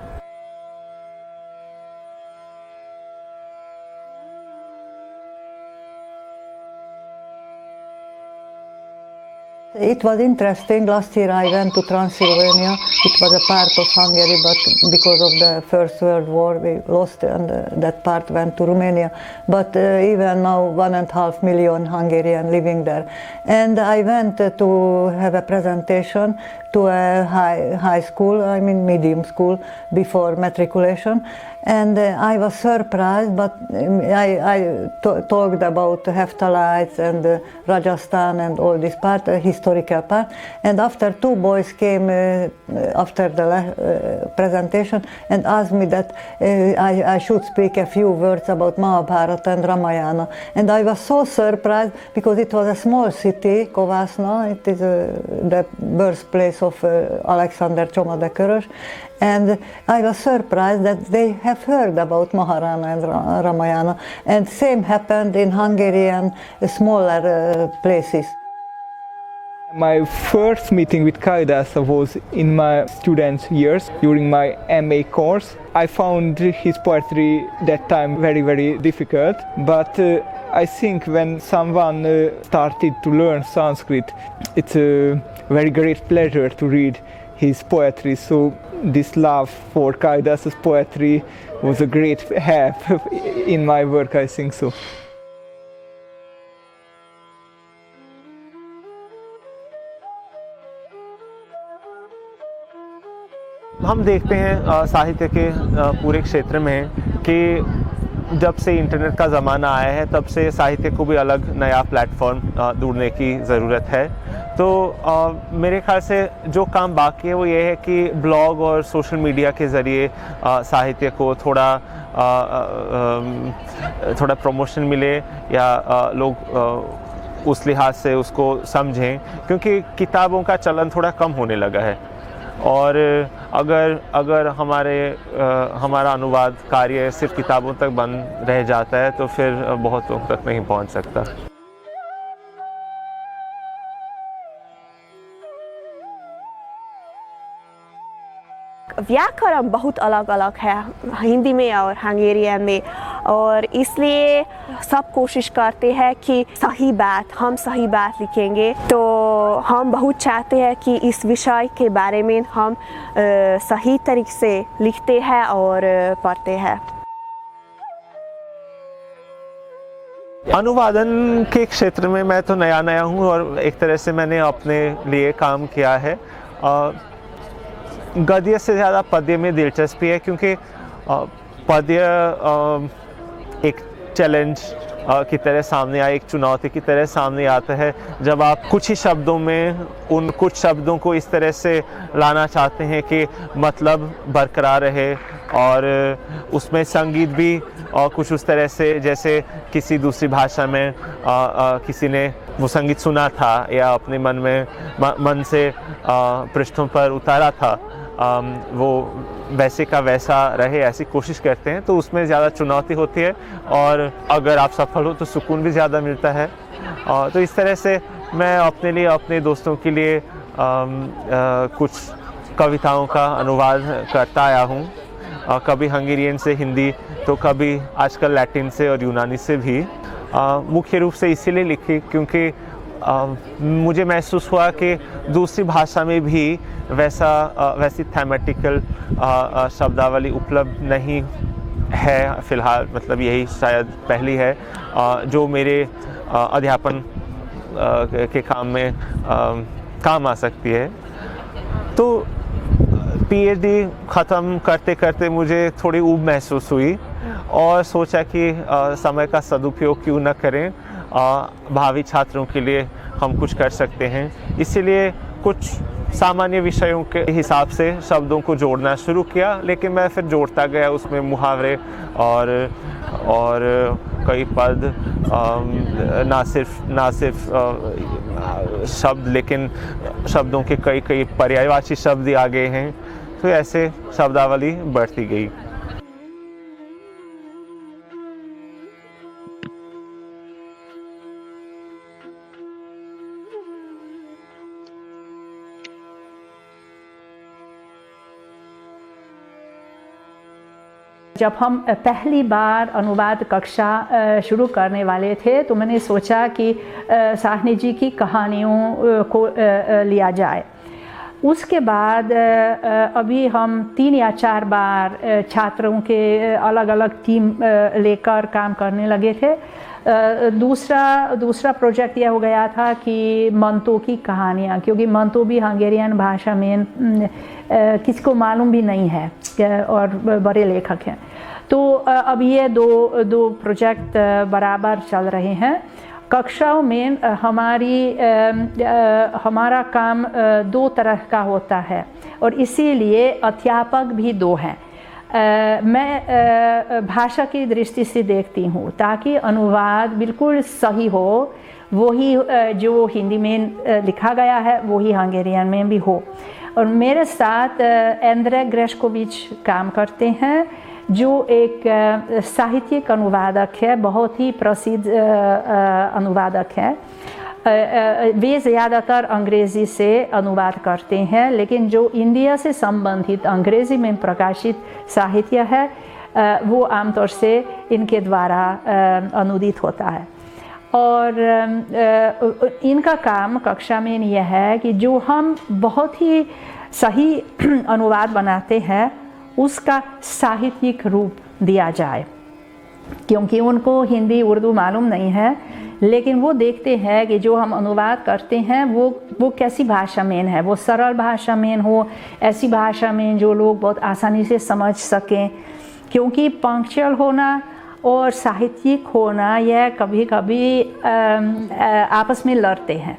It was interesting. Last year I went to Transylvania. It was a part of Hungary, but because of the First World War we lost, and that part went to Romania. But even now 1.5 million Hungarian living there. And I went to have a presentation to a high school, I mean medium school, before matriculation. And I was surprised, but I talked about Heftalites and Rajasthan and all this part, historical part. And after two boys came after the presentation and asked me that I should speak a few words about Mahabharata and Ramayana. And I was so surprised because it was a small city, Kovasna. It is the birthplace of Alexander Csoma de Körös. And I was surprised that they have heard about Mahabharata and Ramayana. And same happened in Hungarian smaller places. My first meeting with Kaidasa was in my student years during my MA course. I found his poetry that time very, very difficult, but I think when someone started to learn Sanskrit, it's a very great pleasure to read his poetry. So this love for Kaidasa's poetry was a great help in my work, I think so. हम देखते हैं साहित्य के पूरे क्षेत्र में कि जब से इंटरनेट का ज़माना आया है तब से साहित्य को भी अलग नया प्लेटफॉर्म ढूंढने की ज़रूरत है। तो मेरे ख्याल से जो काम बाकी है वो ये है कि ब्लॉग और सोशल मीडिया के ज़रिए साहित्य को थोड़ा प्रमोशन मिले या लोग उस लिहाज से उसको समझें, क्योंकि किताबों का चलन थोड़ा कम होने लगा है। और अगर हमारा अनुवाद कार्य सिर्फ किताबों तक बंद रह जाता है तो फिर बहुत लोगों तक नहीं पहुंच सकता। व्याकरण बहुत अलग अलग है हिंदी में और हंगेरियन में, और इसलिए सब कोशिश करते हैं कि हम सही बात लिखेंगे। तो हम बहुत चाहते हैं कि इस विषय के बारे में हम सही तरीके से लिखते हैं और पढ़ते हैं। अनुवादन के क्षेत्र में मैं तो नया हूँ और एक तरह से मैंने अपने लिए काम किया है। गद्य से ज़्यादा पद्य में दिलचस्पी है, क्योंकि पद्य एक चैलेंज की तरह सामने आए, एक चुनौती की तरह सामने आता है जब आप कुछ ही शब्दों में उन कुछ शब्दों को इस तरह से लाना चाहते हैं कि मतलब बरकरार रहे, और उसमें संगीत भी कुछ उस तरह से जैसे किसी दूसरी भाषा में किसी ने वो संगीत सुना था या अपने मन से पृष्ठों पर उतारा था, वो वैसे का वैसा रहे, ऐसी कोशिश करते हैं, तो उसमें ज़्यादा चुनौती होती है, और अगर आप सफल हो तो सुकून भी ज़्यादा मिलता है। तो इस तरह से मैं अपने लिए, अपने दोस्तों के लिए कुछ कविताओं का अनुवाद करता आया हूँ, कभी हंगेरियन से हिंदी, तो कभी आजकल लैटिन से और यूनानी से भी। मुख्य रूप से इसीलिए लिखी क्योंकि मुझे महसूस हुआ कि दूसरी भाषा में भी वैसी थैमेटिकल शब्दावली उपलब्ध नहीं है फ़िलहाल, मतलब यही शायद पहली है जो मेरे अध्यापन के काम में काम आ सकती है। तो पीएचडी ख़त्म करते करते मुझे थोड़ी ऊब महसूस हुई और सोचा कि समय का सदुपयोग क्यों न करें, भावी छात्रों के लिए हम कुछ कर सकते हैं। इसीलिए कुछ सामान्य विषयों के हिसाब से शब्दों को जोड़ना शुरू किया, लेकिन मैं फिर जोड़ता गया उसमें मुहावरे और कई पद, ना सिर्फ शब्द, लेकिन शब्दों के कई पर्यायवाची शब्द आ गए हैं, तो ऐसे शब्दावली बढ़ती गई। जब हम पहली बार अनुवाद कक्षा शुरू करने वाले थे तो मैंने सोचा कि साहनी जी की कहानियों को लिया जाए। उसके बाद अभी हम 3 या 4 बार छात्रों के अलग अलग टीम लेकर काम करने लगे थे। दूसरा प्रोजेक्ट यह हो गया था कि मंतो की कहानियाँ, क्योंकि मंतो भी हंगेरियन भाषा में किसी को मालूम भी नहीं है और बड़े लेखक हैं। तो अब ये दो प्रोजेक्ट बराबर चल रहे हैं। कक्षाओं में हमारा काम 2 तरह का होता है और इसीलिए अध्यापक भी 2 हैं। मैं भाषा की दृष्टि से देखती हूँ ताकि अनुवाद बिल्कुल सही हो, वही जो हिंदी में लिखा गया है वही हंगेरियन में भी हो। और मेरे साथ एंड्रे ग्रेशकोविच काम करते हैं जो एक साहित्यिक अनुवादक है, बहुत ही प्रसिद्ध अनुवादक है। वे ज़्यादातर अंग्रेज़ी से अनुवाद करते हैं, लेकिन जो इंडिया से संबंधित अंग्रेज़ी में प्रकाशित साहित्य है वो आमतौर से इनके द्वारा अनुदित होता है। और इनका काम कक्षा में यह है कि जो हम बहुत ही सही अनुवाद बनाते हैं उसका साहित्यिक रूप दिया जाए, क्योंकि उनको हिंदी उर्दू मालूम नहीं है, लेकिन वो देखते हैं कि जो हम अनुवाद करते हैं वो कैसी भाषा में है, वो सरल भाषा में हो, ऐसी भाषा में जो लोग बहुत आसानी से समझ सकें। क्योंकि पंक्चुअल होना और साहित्यिक होना यह कभी कभी आपस में लड़ते हैं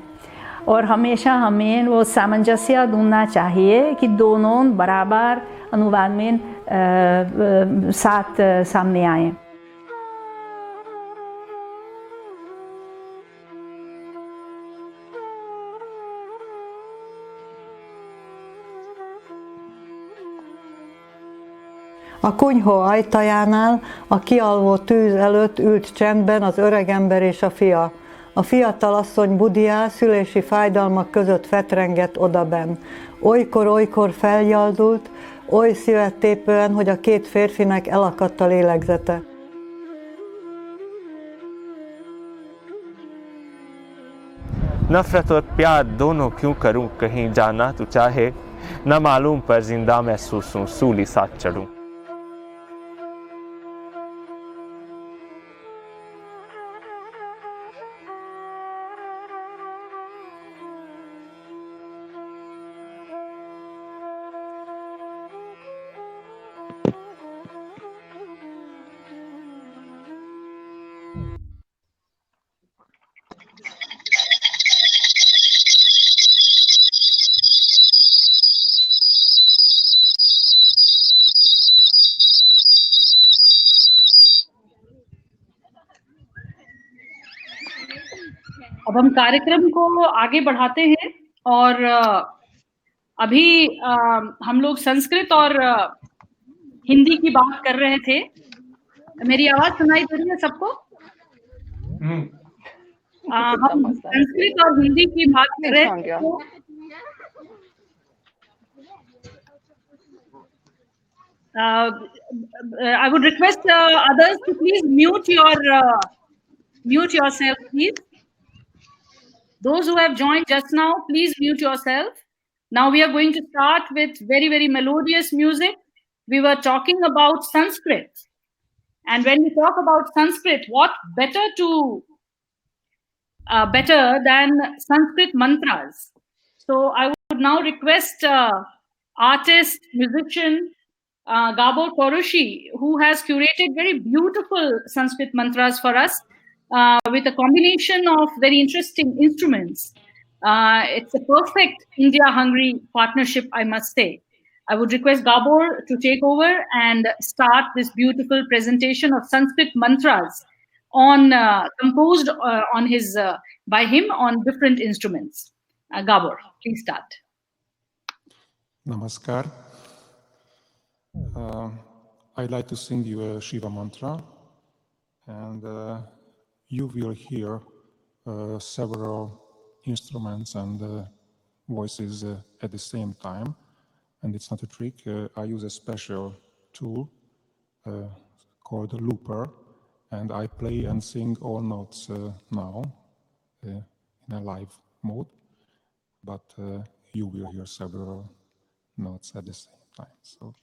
और हमेशा हमें वो सामंजस्य ढूंढना चाहिए कि दोनों बराबर अनुवाद में साथ सामने आए। A kunyhó ajtajánál a kialvó tűz előtt ült csendben az öregember és a fia. A fiatal asszony Budiá szülési fájdalmak között fetrengett odabenn. Olykor felgyaldult, oly szívet tépően, hogy a 2 férfinek elakadt a lélegzete. नफरत और प्यार दोनों क्यों करूं, कहीं जाना तू चाहे, न मालूम पर जिंदा महसूस हूं, सूली साथ चढ़ूं। अब हम कार्यक्रम को आगे बढ़ाते हैं और अभी हम लोग संस्कृत और हिंदी की बात कर रहे थे। मेरी आवाज सुनाई दे रही है सबको? हम संस्कृत और हिंदी की बात कर रहे थे तो I would request others to please mute yourself, please. Those who have joined just now, please mute yourself. Now we are going to start with very, very melodious music. We were talking about Sanskrit. And when we talk about Sanskrit, what better than Sanskrit mantras? So I would now request artist, musician, Gabor Korushi, who has curated very beautiful Sanskrit mantras for us with a combination of very interesting instruments. It's a perfect India-Hungary partnership, I must say. I would request Gabor to take over and start this beautiful presentation of Sanskrit mantras composed by him on different instruments. Gabor, please start. Namaskar. I'd like to sing you a Shiva mantra, and you will hear several instruments and voices at the same time. And it's not a trick. I use a special tool called a looper, and I play and sing all notes now in a live mode, but you will hear several notes at the same time. So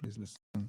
please listen.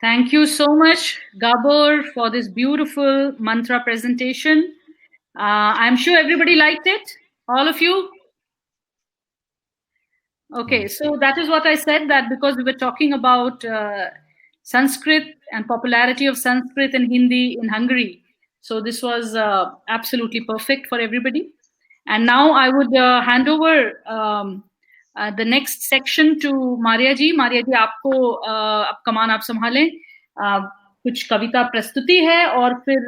Thank you so much, Gabor, for this beautiful mantra presentation. I'm sure everybody liked it. All of you? Okay, so that is what I said, that because we were talking about Sanskrit and popularity of Sanskrit and Hindi in Hungary. So this was absolutely perfect for everybody. And now I would hand over the next section to Maria ji. Maria ji, आपको अब कमान आप संभालें. कुछ कविता प्रस्तुति है और फिर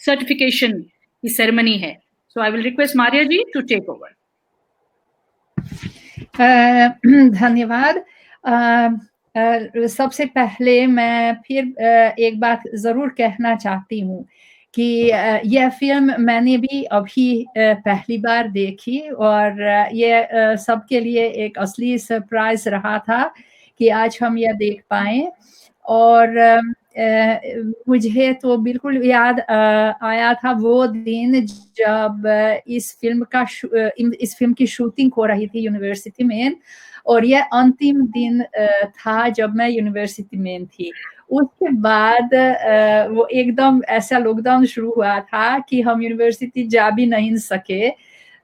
certification की ceremony है. So I will request Maria ji to take over. धन्यवाद. सबसे पहले मैं फिर एक बात ज़रूर कहना चाहती हूँ कि यह फिल्म मैंने भी अभी पहली बार देखी और ये सबके लिए एक असली सरप्राइज रहा था कि आज हम यह देख पाएँ. और मुझे तो बिल्कुल याद आया था वो दिन जब इस फिल्म की शूटिंग हो रही थी यूनिवर्सिटी में, और यह अंतिम दिन था जब मैं यूनिवर्सिटी में थी. उसके बाद वो एकदम ऐसा लॉकडाउन शुरू हुआ था कि हम यूनिवर्सिटी जा भी नहीं सके.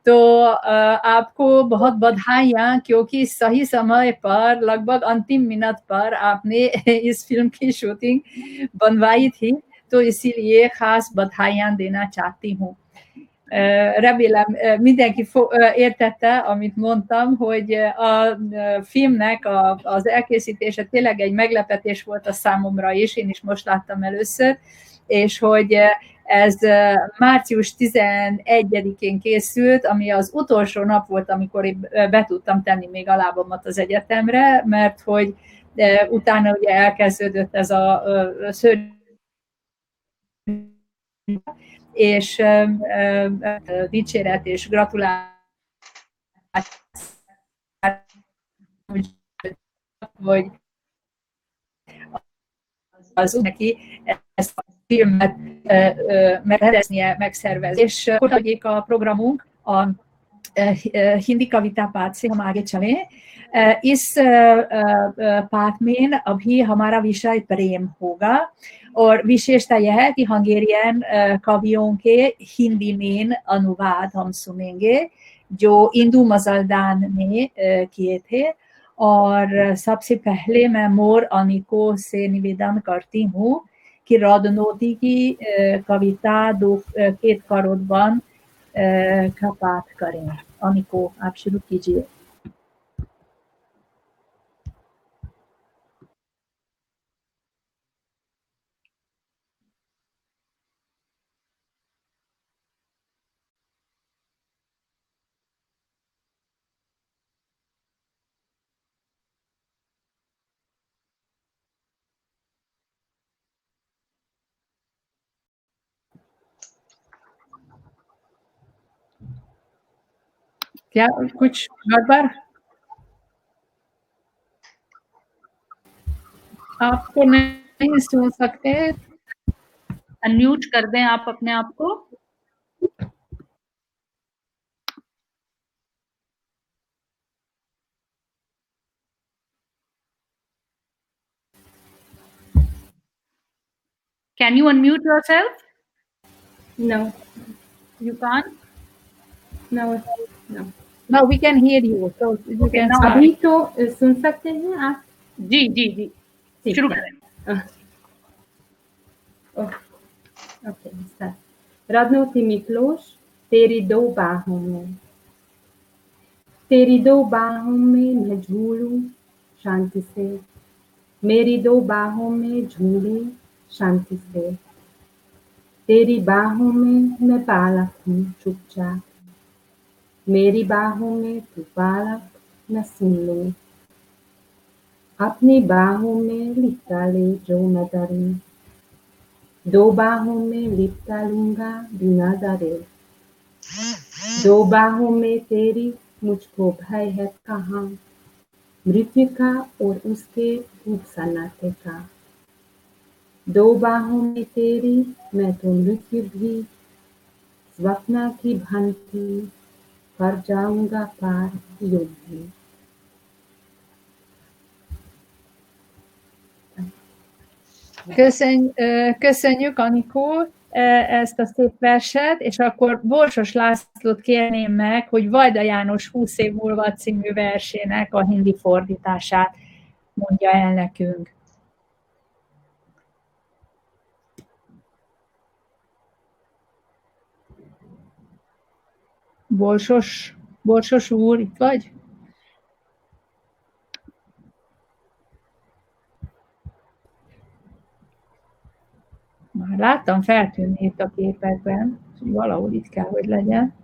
तो आपको बहुत बधाइयाँ, क्योंकि सही समय पर लगभग अंतिम मिनट पर आपने इस फिल्म की शूटिंग बनवाई थी, तो इसीलिए खास बधाइयाँ देना चाहती हूँ. Remélem mindenki értette, amit mondtam, hogy a filmnek az elkészítése tényleg egy meglepetés volt a számomra is, én is most láttam először, és hogy ez március 11-én készült, ami az utolsó nap volt, amikor én be tudtam tenni még a lábamat az egyetemre, mert hogy utána ugye elkezdődött ez a szörnyű, és dicséret és gratuláció, hogy az neki ezt a filmet megrendeznie, megszervezni. És folytatjuk a programunk a Hindi कविता पाठ से हम आगे चलें. इस पाठ में अभी हमारा विषय प्रेम होगा और विशेषता यह है कि हंगेरियन कवियों के हिंदी में अनुवाद हम सुनेंगे जो इंदु मजलदान ने किए थे. और सबसे पहले मैं मोर अनिको से निवेदन करती हूँ कि रॉडनोटी की कविता दो केत करोड़वन का पाठ करें. अनिको, आप शुरू कीजिए. क्या कुछ गड़बड़? आपको नहीं सुन सकते? अनम्यूट कर दें आप अपने आप को. Can you unmute yourself? No. You can't? No. No, we can hear you. So you can start. अभी तो सुन सकते हैं आप? जी जी जी, शुरू करें. Okay, start. रॉडनोटी मिक्लोश, तेरी दो बाहों में, तेरी दो बाहों में मैं झूलूं शांति से, मेरी दो बाहों में झूली शांति से, तेरी बाहों में मैं बालक हूँ चुपचाप, मेरी बाहों में तू बालक न सुन ले, अपनी बाहों में लिपटा ले जो न डरे, दो बाहों में लिपटा लूंगा बिना डरे, दो बाहों में तेरी मुझको भय है कहाँ, मृत्यु का और उसके रूप सन्नाटे का, दो बाहों में तेरी मैं तो मृत्यु भी स्वप्न की भांति कर जाऊंगा पार योग भी. Köszönjük, Anikó, ezt a szép verset, és akkor Borsos Lászlót kérném meg, hogy Vajda János 20 év múlva című versének a hindi fordítását mondja el nekünk. Borsos úr, itt vagy? Már láttam feltűnni itt a képekben, hogy valahol itt kell, hogy legyen.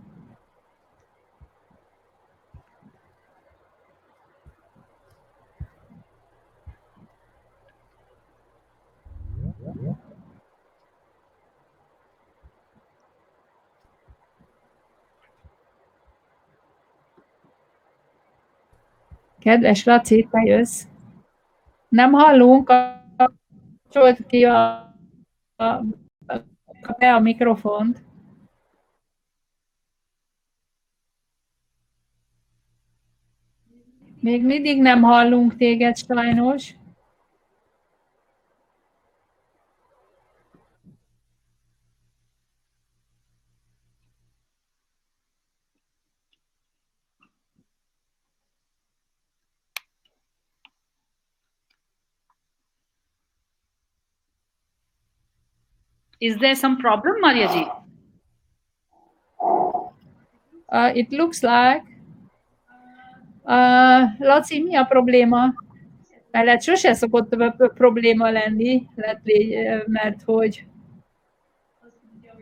Kedves Laci, te jössz. Nem hallunk, kapcsolt ki a mikrofont. Még mindig nem hallunk téged, sajnos. Is there some problem, Maria ji? It looks like. Laci, mi a probléma? Mert sose szokott probléma lenni, mert hogy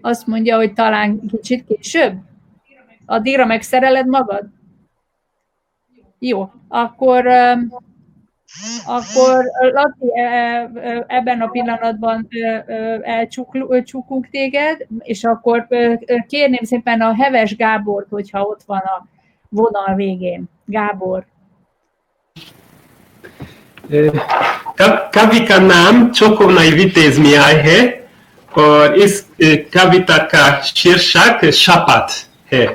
azt mondja, hogy talán kicsit később. Addigra megszereled magad? Jó, akkor Laci, ebben a pillanatban elcsukunk téged, és akkor kérném szépen a Heves Gábort, hogyha ott van a vonal végén. Gábor. कवि का नाम चोकोनाई वितेज मियाय है और इस कविता का शीर्षक शपथ है।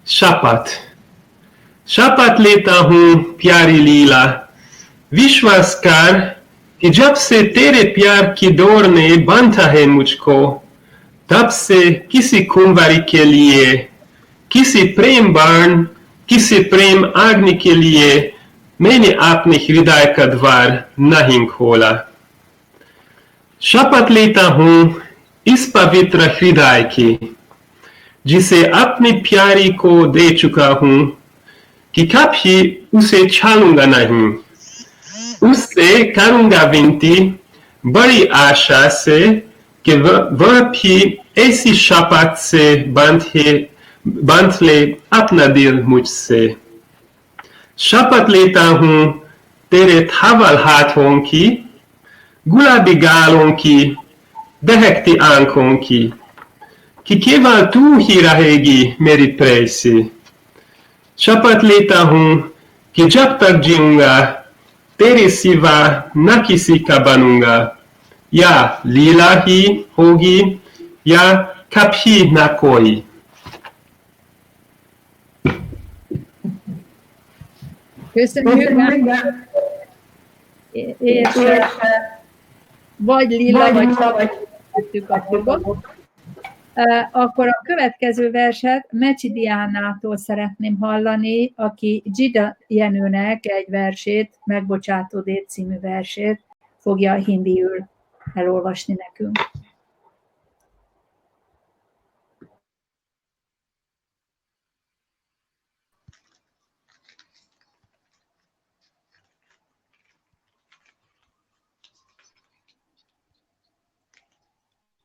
शपथ शपथ लेता हूँ प्यारी लीला, विश्वास कर कि जब से तेरे प्यार की डोर ने बांधा है मुझको, तब से किसी कुंवारी के लिए, किसी प्रेम बाण, किसी प्रेम अग्नि के लिए मैंने अपने हृदय का द्वार नहीं खोला। शपथ लेता हूँ इस पवित्र हृदय की, जिसे अपनी प्यारी को दे चुका हूँ, कि कभी उसे छाड़ूंगा नहीं। उससे करूंगा विनती बड़ी आशा से कि वह भी ऐसी शपथ से बांध ले अपना दिल मुझसे। शपथ लेता हूँ तेरे धवल हाथों की, गुलाबी गालों की, दहकती आंखों की, कि केवल तू ही रहेगी मेरी प्रेयसी। शपथ लेता हूँ कि जब तक जीऊंगा तेरे सिवा न किसी का बनूंगा, या लीला ही होगी या कभी न कोई। Köszönjük, és vagy lila, vagy tettük a fogot. Akkor a következő verset Mecsi Diánától szeretném hallani, aki Gida Jenőnek egy versét, Megbocsátódét című versét fogja hindiül elolvasni nekünk.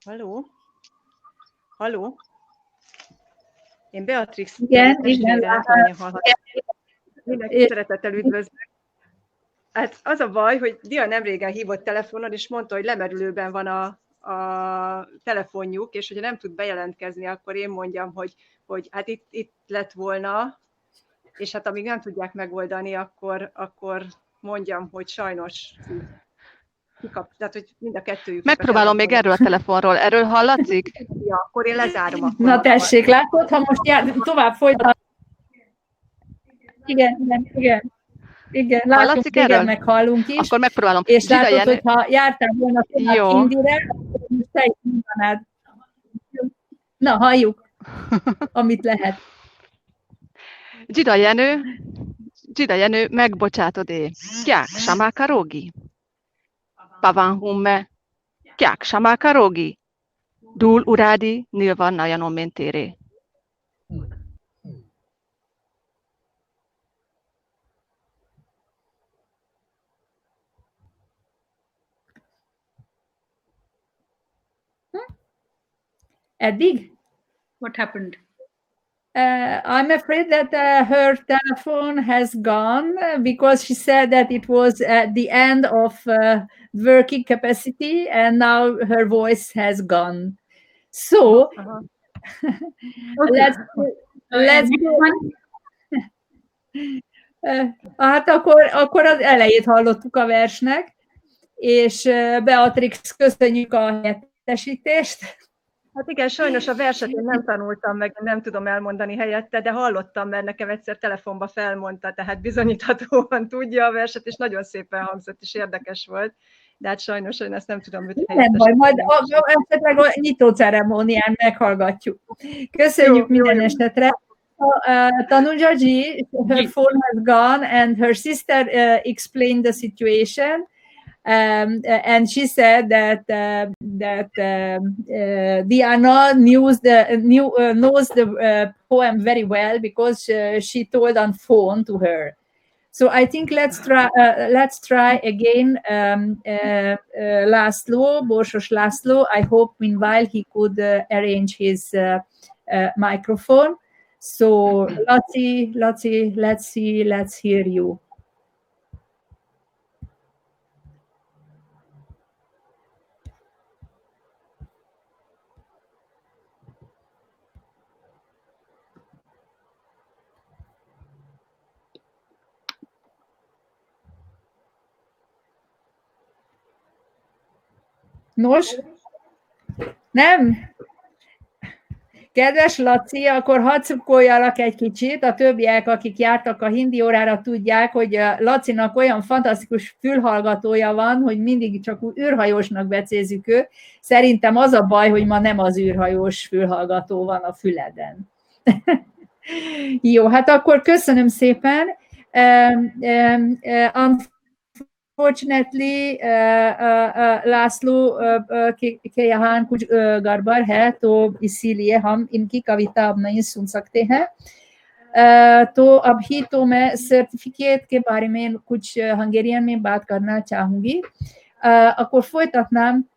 Halló? Halló? Én Beatrix. Igen. Mindenki szeretettel üdvözlök. Hát az a baj, hogy Dia nemrégen hívott telefonon, és mondta, hogy lemerülőben van a telefonjuk, és hogyha nem tud bejelentkezni, akkor én mondjam, hogy hát itt lett volna, és hát amíg nem tudják megoldani, akkor mondjam, hogy sajnos tehát, hogy mind a kettőjük. Megpróbálom még erről a telefonról. Erről hallatszik? Ja, akkor én lezárom. Akkor na tessék, látod, ha most tovább folytat. Igen. Igen, látunk, Hallatszik téged erről? meg hallunk is. Akkor megpróbálom. És Zsida látod, Jenő. hogyha jártál volna Jó. Indire, akkor most te is mondanád. Na, halljuk, amit lehet. Zsida Jenő, megbocsátod-e? Kják, samákarogi? Pavan humme, kják, samákarogi? Dúl urádi, nilvan najanon mentére. Eddig? What happened? I'm afraid that her telephone has gone because she said that it was at the end of working capacity and now her voice has gone. So let's hát akkor az elejét hallottuk a versnek, és Beatrix, köszönjük a helyettesítést. Hát igen, sajnos a verset én nem tanultam meg, nem tudom elmondani helyette, de hallottam, mert nekem egyszer telefonba felmondta, tehát bizonyíthatóan tudja a verset, és nagyon szépen hangzott, és érdekes volt. De hát sajnos én ezt nem tudom őt Nem baj, majd esetleg a nyitó ceremónián meghallgatjuk. Köszönjük minden esetre. Tanujaji, her phone has gone, and her sister explained the situation. And she said that Diana knows the poem very well because she told on phone to her. So I think let's try again. László, Borsos László. I hope meanwhile he could arrange his microphone. So Laci, let's hear you. Nos, nem? Kedves Laci, akkor hadd szurkoljalak egy kicsit. A többiek, akik jártak a hindi órára, tudják, hogy Lacinak olyan fantasztikus fülhallgatója van, hogy mindig csak űrhajósnak becézzük őt. Szerintem az a baj, hogy ma nem az űrhajós fülhallgató van a füleden. Jó, hát akkor köszönöm szépen. Unfortunately, Laslo के यहाँ कुछ गड़बड़ है, तो इसीलिए हम इनकी कविता अब नहीं सुन सकते हैं. तो अभी तो मैं सर्टिफिकेट के बारे में कुछ हंगेरियन में बात करना चाहूँगी. Akkor folytatnám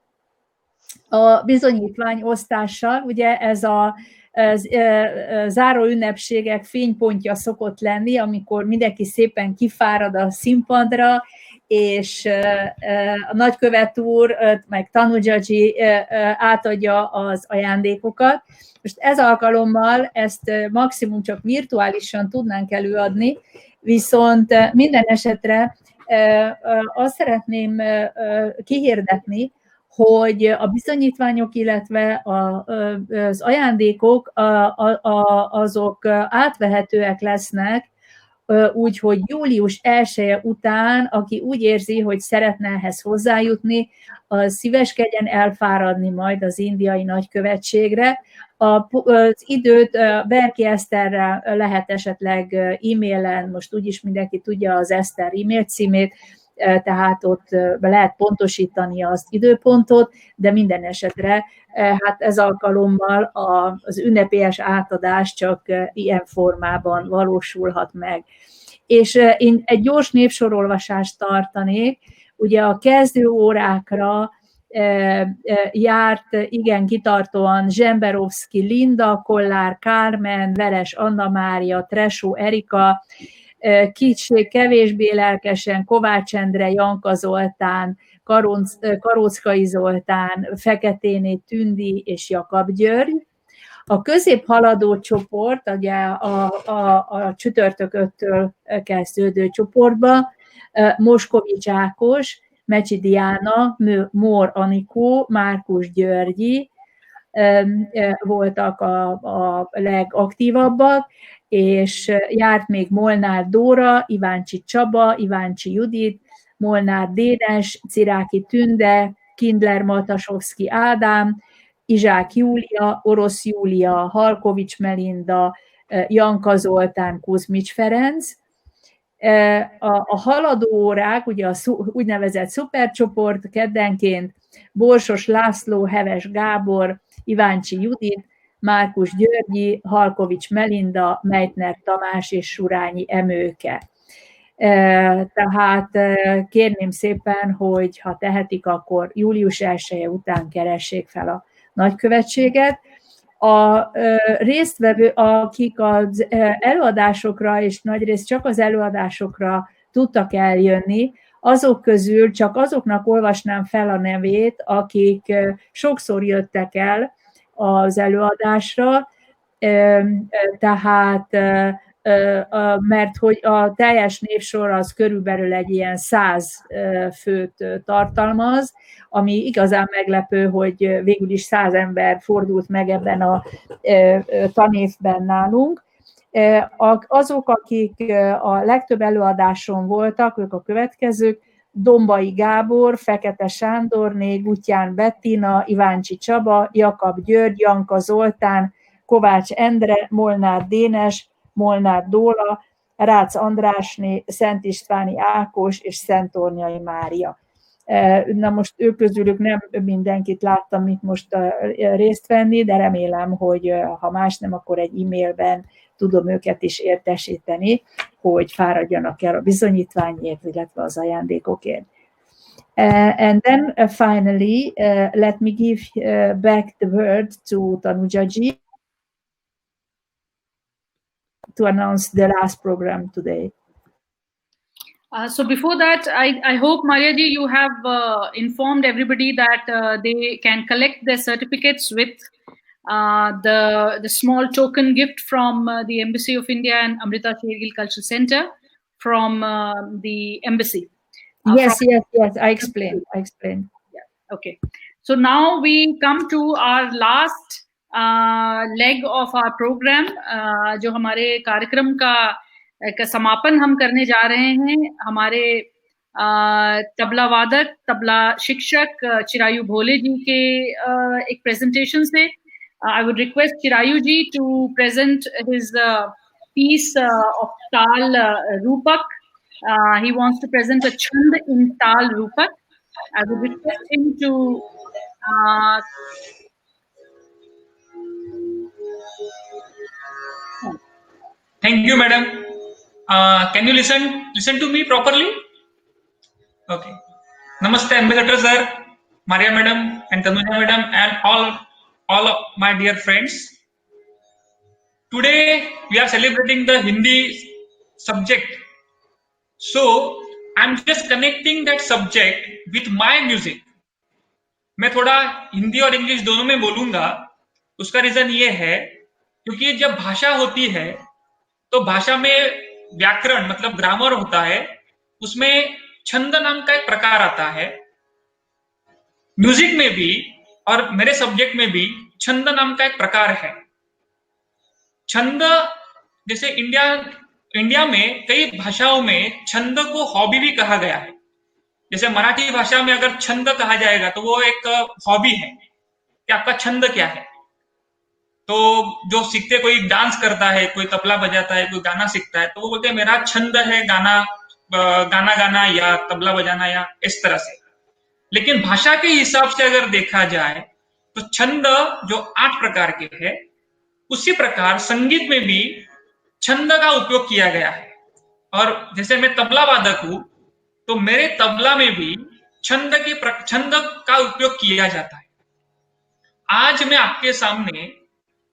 a bizonyítványosztással. Ugye ez a záró ünnepségek fénypontja szokott lenni, amikor mindenki szépen kifárad a színpadra, és a nagykövet úr, meg Tanujaji átadja az ajándékokat. Most ez alkalommal ezt maximum csak virtuálisan tudnánk előadni, viszont minden esetre azt szeretném kihirdetni, hogy a bizonyítványok, illetve az ajándékok azok átvehetőek lesznek, úgyhogy július 1-e után, aki úgy érzi, hogy szeretne ehhez hozzájutni, az szíveskedjen elfáradni majd az indiai nagykövetségre. Az időt Berki Eszterre lehet esetleg e-mailen, most úgyis mindenki tudja az Eszter e-mail címét, tehát ott lehet pontosítani az időpontot, de minden esetre hát ez alkalommal az ünnepélyes átadás csak ilyen formában valósulhat meg. És én egy gyors névsorolvasást tartanék, ugye a kezdő órákra járt igen kitartóan Zsemberovszki Linda, Kollár Kármen, Veres Anna Mária, Tresó Erika, kicsit kevésbé lelkesen Kovács Endre, Janka Zoltán, Karóczkai Zoltán, Feketéné Tündi és Jakab György. A középhaladó csoport, ugye a csütörtök 5-től kezdődő csoportba, Moskovics Ákos, Mecsi Diana, Mór Anikó, Márkus Györgyi voltak a legaktívabbak, és járt még Molnár Dóra, Iváncsi Csaba, Iváncsi Judit, Molnár Dénes, Ciráki Tünde, Kindler Matasovszki Ádám, Izsák Júlia, Orosz Júlia, Halkovics Melinda, Janka Kuzmics Ferenc. A haladó órák, ugye a úgynevezett szupercsoport keddenként Borsos László, Heves Gábor, Iváncsi Judit, Márkus Györgyi, Halkovics Melinda, Meitner Tamás és Surányi Emőke. Tehát kérném szépen, hogy ha tehetik, akkor július 1-e után keressék fel a nagykövetséget. A résztvevő, akik az előadásokra, és nagyrészt csak az előadásokra tudtak eljönni, azok közül csak azoknak olvasnám fel a nevét, akik sokszor jöttek el az előadásra, tehát mert hogy a teljes névsor az körülbelül egy ilyen 100 főt tartalmaz, ami igazán meglepő, hogy végül is 100 ember fordult meg ebben a tanévben nálunk. Azok, akik a legtöbb előadáson voltak, ők a következők: Dombai Gábor, Fekete Sándorné, Gutyán Bettina, Iváncsi Csaba, Jakab György, Janka Zoltán, Kovács Endre, Molnár Dénes, Molnár Dóla, Rácz Andrásné, Szent Istváni Ákos és Szentornyai Mária. Na most ők közülük nem mindenkit láttam itt most részt venni, de remélem, hogy ha más nem, akkor egy e-mailben tudom őket is értesíteni, hogy fáradjanak el a bizonyítványért, illetve az ajándékokért. And then finally, let me give back the word to Tanujaji to announce the last program today. So before that, I hope, Mariaji, you have informed everybody that they can collect their certificates with the small token gift from the Embassy of India and Amrita Shergill Cultural Center from the embassy. Yes, I explained. Yeah. Okay. So now we come to our last leg of our program, जो हमारे कार्यक्रम का समापन हम करने जा रहे हैं. हमारे तबला वादक, तबला शिक्षक चिरायु भोले जी के एक प्रेजेंटेशन से I would request Chirayu ji to present his piece of Tal Rupak. He wants to present a chand in Tal Rupak. I would request him to Thank you, madam. Can you listen to me properly? Okay. Namaste, Ambassador sir, Maria madam, and Tanuja madam, and all of my dear friends. Today we are celebrating the Hindi subject. So I'm just connecting that subject with my music. मैं थोड़ा हिंदी और English दोनों में बोलूंगा. उसका reason ये है क्योंकि जब भाषा होती है तो भाषा में व्याकरण मतलब ग्रामर होता है, उसमें छंद नाम का एक प्रकार आता है. म्यूजिक में भी और मेरे सब्जेक्ट में भी छंद नाम का एक प्रकार है. छंद जैसे इंडिया में कई भाषाओं में छंद को हॉबी भी कहा गया है. जैसे मराठी भाषा में अगर छंद कहा जाएगा तो वो एक हॉबी है कि आपका छंद क्या है. तो जो सीखते, कोई डांस करता है, कोई तबला बजाता है, कोई गाना सीखता है, तो वो बोलते हैं मेरा छंद है गाना गाना या तबला बजाना या इस तरह से. लेकिन भाषा के हिसाब से अगर देखा जाए तो छंद जो 8 प्रकार के हैं, उसी प्रकार संगीत में भी छंद का उपयोग किया गया है. और जैसे मैं तबला वादक हूं तो मेरे तबला में भी छंद का उपयोग किया जाता है. आज मैं आपके सामने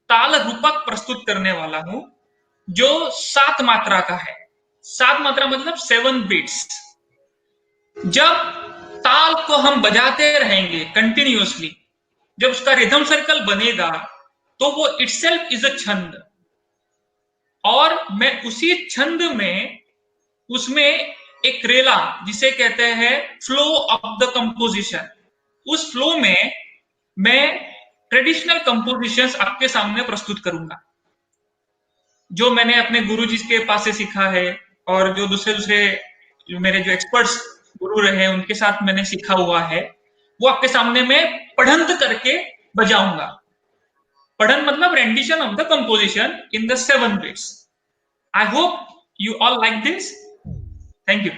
ताल रूपक प्रस्तुत करने वाला हूं जो 7 मात्रा का है. 7 मात्रा मतलब 7 बीट्स. जब ताल को हम बजाते रहेंगे कंटिन्यूअसली, जब उसका रिदम सर्कल बनेगा तो वो इटसेल्फ इज अ छंद. और मैं उसी छंद में उसमें एक रेला जिसे कहते हैं फ्लो ऑफ द कंपोजिशन, उस फ्लो में मैं ट्रेडिशनल कंपोजिशंस आपके सामने प्रस्तुत करूंगा. जो मैंने अपने गुरुजी के पास से सीखा है और जो दूसरे मेरे जो एक्सपर्ट्स गुरु रहे हैं उनके साथ मैंने सीखा हुआ है, वो आपके सामने में पढ़ंत करके बजाऊंगा। पढ़न मतलब rendition of the composition in the 7 beats. I hope you all like this. Thank you.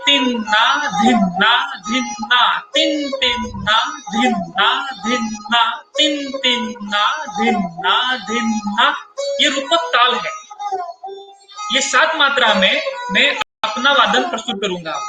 Tinna dhinna dhinna tin tinna dhinna dhinna tin tinna dhinna dhinna, ये रूपक ताल है। ये 7 मात्रा में मैं अपना वादन प्रस्तुत करूंगा।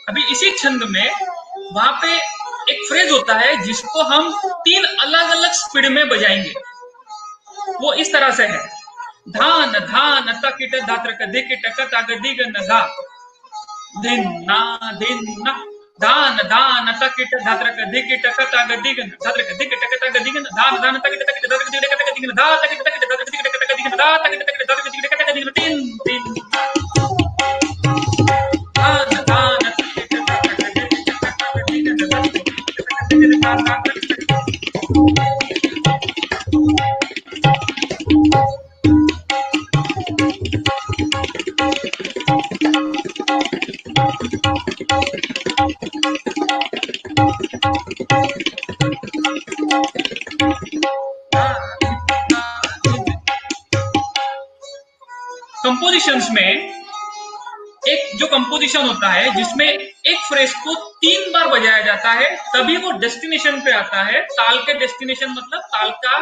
अभी इसी छंद में वहां पे एक फ्रेज होता है जिसको हम 3 अलग अलग स्पीड में बजाएंगे। वो इस तरह से है, धान धान तकिट दात्र कदिकिट कतग दिगन धा धिन्ना धिन्ना धान धान तकिट दात्र कदिकिट कतग दिगन दात्र कदिकिट कतग दिगन धान धान तकिट तकिट दात्र कदिकिट कतग दिगन धा तकिट तकिट दात्र कदिकिट कतग दिगन धा तकिट तकिट दात्र कदिकिट कतग दिगन तीन तीन धान धान कंपोजिशंस में एक जो कंपोजिशन होता है जिसमें एक फ्रेज को 3 बार बजाया जाता है तभी वो डेस्टिनेशन पे आता है। ताल के डेस्टिनेशन मतलब ताल का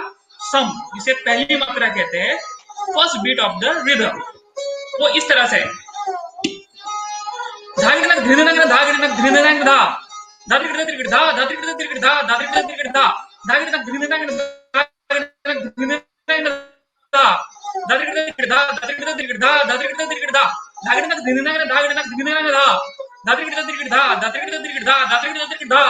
सम, जिसे पहली मात्रा कहते हैं, first beat of the rhythm. वो इस तरह से धागिनक धृननक धागिनक धृननक धा धागिनक त्रिगिड़ धा धागिनक त्रिगिड़ धा धागिनक त्रिगिड़ धा धागिनक धृननक धागिनक धृननक धा धागिनक त्रिगिड़ धा धागिनक त्रिगिड़ धा धागिनक त्रिगिड़ धा धागिनक धृननक धागिनक धृननक धा धागिनक त्रिगिड़ धा धागिनक त्रिगिड़ धा धागिनक त्रिगिड़ धा।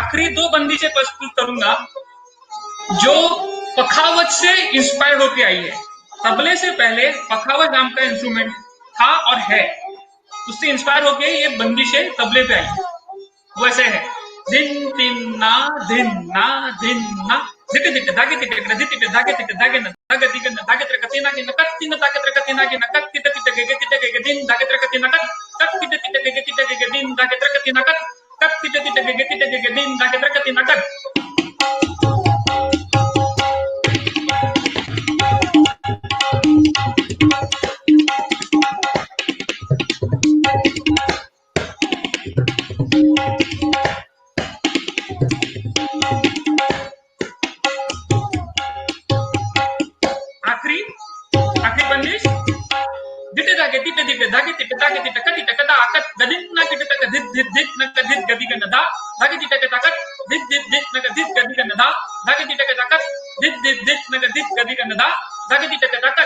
आखिरी 2 बंदिशें प्रस्तुत करूंगा जो पखावज से इंस्पायर्ड होकर आई है। तबले से पहले पखावज नाम का इंस्ट्रूमेंट था और है, उससे इंस्पायर होकर ये बंदिशें तबले पे आई। वैसे है दिन तिन्ना धिन्ना धिन्ना दिट दिट धागे दिट दिट दिट धागे दिट धागे न धागे दिट न धागे त्र कतिना के न कतिना धागे त्र कतिना के न कत दिट दिट गे दिट गे दिन धागे त्र कतिना कत दिट दिट गे दिट गे दिन धागे त्र कतिना कत दिट दिट गे दिट गे दिन धागे त्र कतिना कत। आखिरी बंदिश दिटे धागे दिटे दिटे धागे दिटे धागे दिटे कति तक दा कत गदिन ना किटे तक दिट दिट दिट न दिट गदि गन दा धागे दिटे तक दिट दिट दिट न दिट गदि गन दा धागे दिटे तक दिट दिट दिट न दिट गदि गन दा धागे दिटे तक।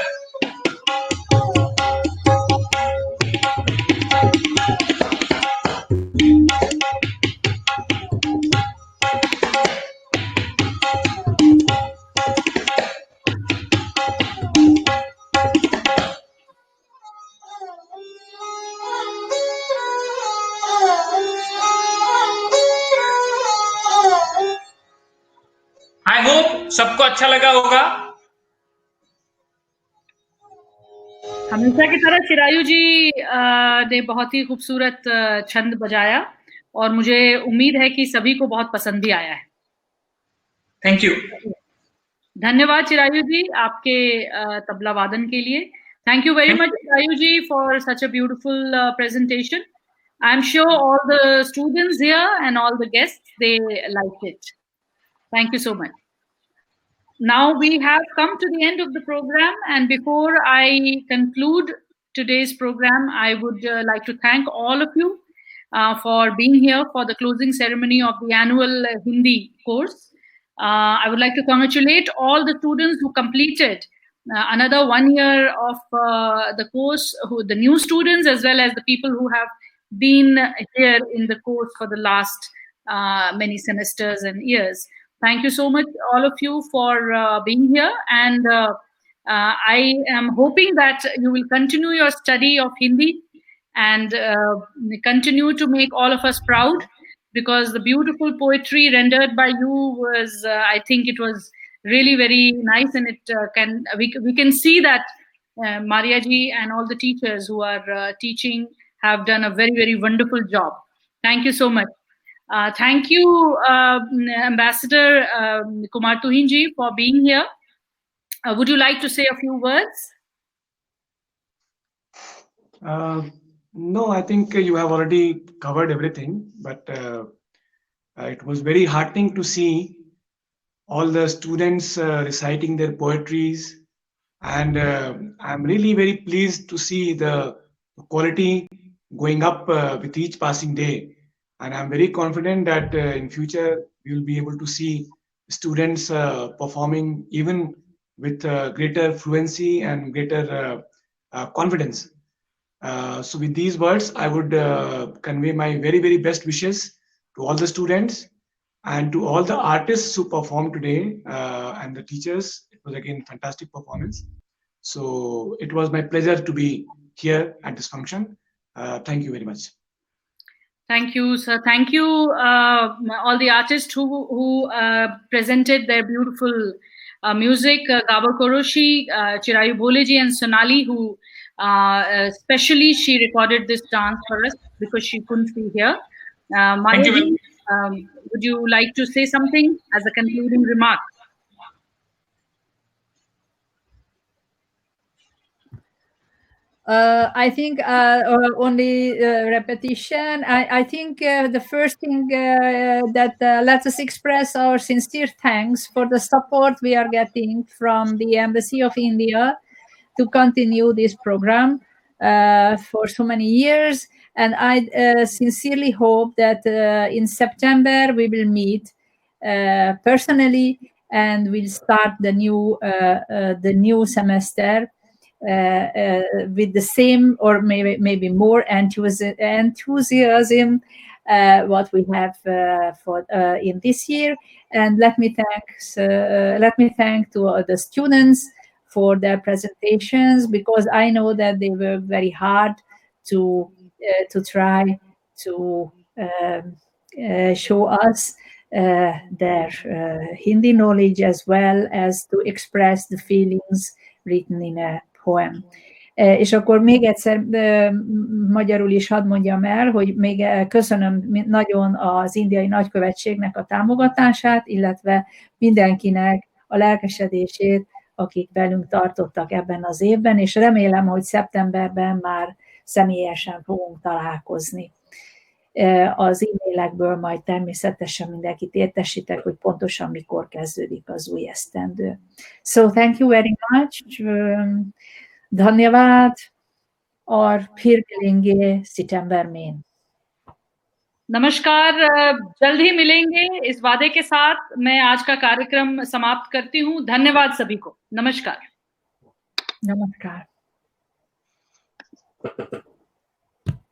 आई होप सबको अच्छा लगा होगा। हमेशा की तरह चिरायु जी ने बहुत ही खूबसूरत छंद बजाया और मुझे उम्मीद है कि सभी को बहुत पसंद भी आया है। Thank you. धन्यवाद चिरायु जी आपके तबला वादन के लिए। Thank you very much Chirayu ji for such a beautiful presentation. I am sure all the students here and all the guests they like it. Thank you so much. Now we have come to the end of the program, and before I conclude today's program, I would like to thank all of you for being here for the closing ceremony of the annual Hindi course. I would like to congratulate all the students who completed another 1 year of the course, the new students as well as the people who have been here in the course for the last many semesters and years. Thank you so much, all of you, for being here. And I am hoping that you will continue your study of Hindi and continue to make all of us proud, because the beautiful poetry rendered by you was, I think it was really very nice, and it we can see that Maria ji and all the teachers who are teaching have done a very, very wonderful job. Thank you so much. Thank you, Ambassador Kumar Tuhin ji, for being here. Would you like to say a few words? No, I think you have already covered everything, but it was very heartening to see all the students reciting their poetries, and I'm really very pleased to see the quality going up with each passing day. And I'm very confident that in future we will be able to see students performing even with greater fluency and greater confidence. So with these words, I would convey my very, very best wishes to all the students and to all the artists who performed today and the teachers. It was again fantastic performance. So it was my pleasure to be here at this function. Thank you very much. Thank you, sir. Thank you, all the artists who presented their beautiful music. Gabor Koroshi, Chirayu Bholeji, and Sonali, who especially she recorded this dance for us because she couldn't be here. Mayaji, would you like to say something as a concluding remark? I think only repetition. I think the first thing that let us express our sincere thanks for the support we are getting from the Embassy of India to continue this program for so many years. And I sincerely hope that in September we will meet personally and we'll start the new semester with the same or maybe more enthusiasm what we have for in this year. And let me thank to the students for their presentations, because I know that they were very hard to try to show us their Hindi knowledge as well as to express the feelings written in a poem. És akkor még egyszer magyarul is hadd mondjam el, hogy még köszönöm nagyon az indiai nagykövetségnek a támogatását, illetve mindenkinek a lelkesedését, akik velünk tartottak ebben az évben, és remélem, hogy szeptemberben már személyesen fogunk találkozni. Az e-mailekből majd természetesen mindenkit értesítek, hogy pontosan mikor kezdődik az új esztendő. So thank you very much. धन्यवाद और फिर मिलेंगे सितंबर में. नमस्कार, जल्द ही मिलेंगे इस वादे के साथ मैं आज का कार्यक्रम समाप्त करती हूँ. धन्यवाद सभी को. नमस्कार. नमस्कार.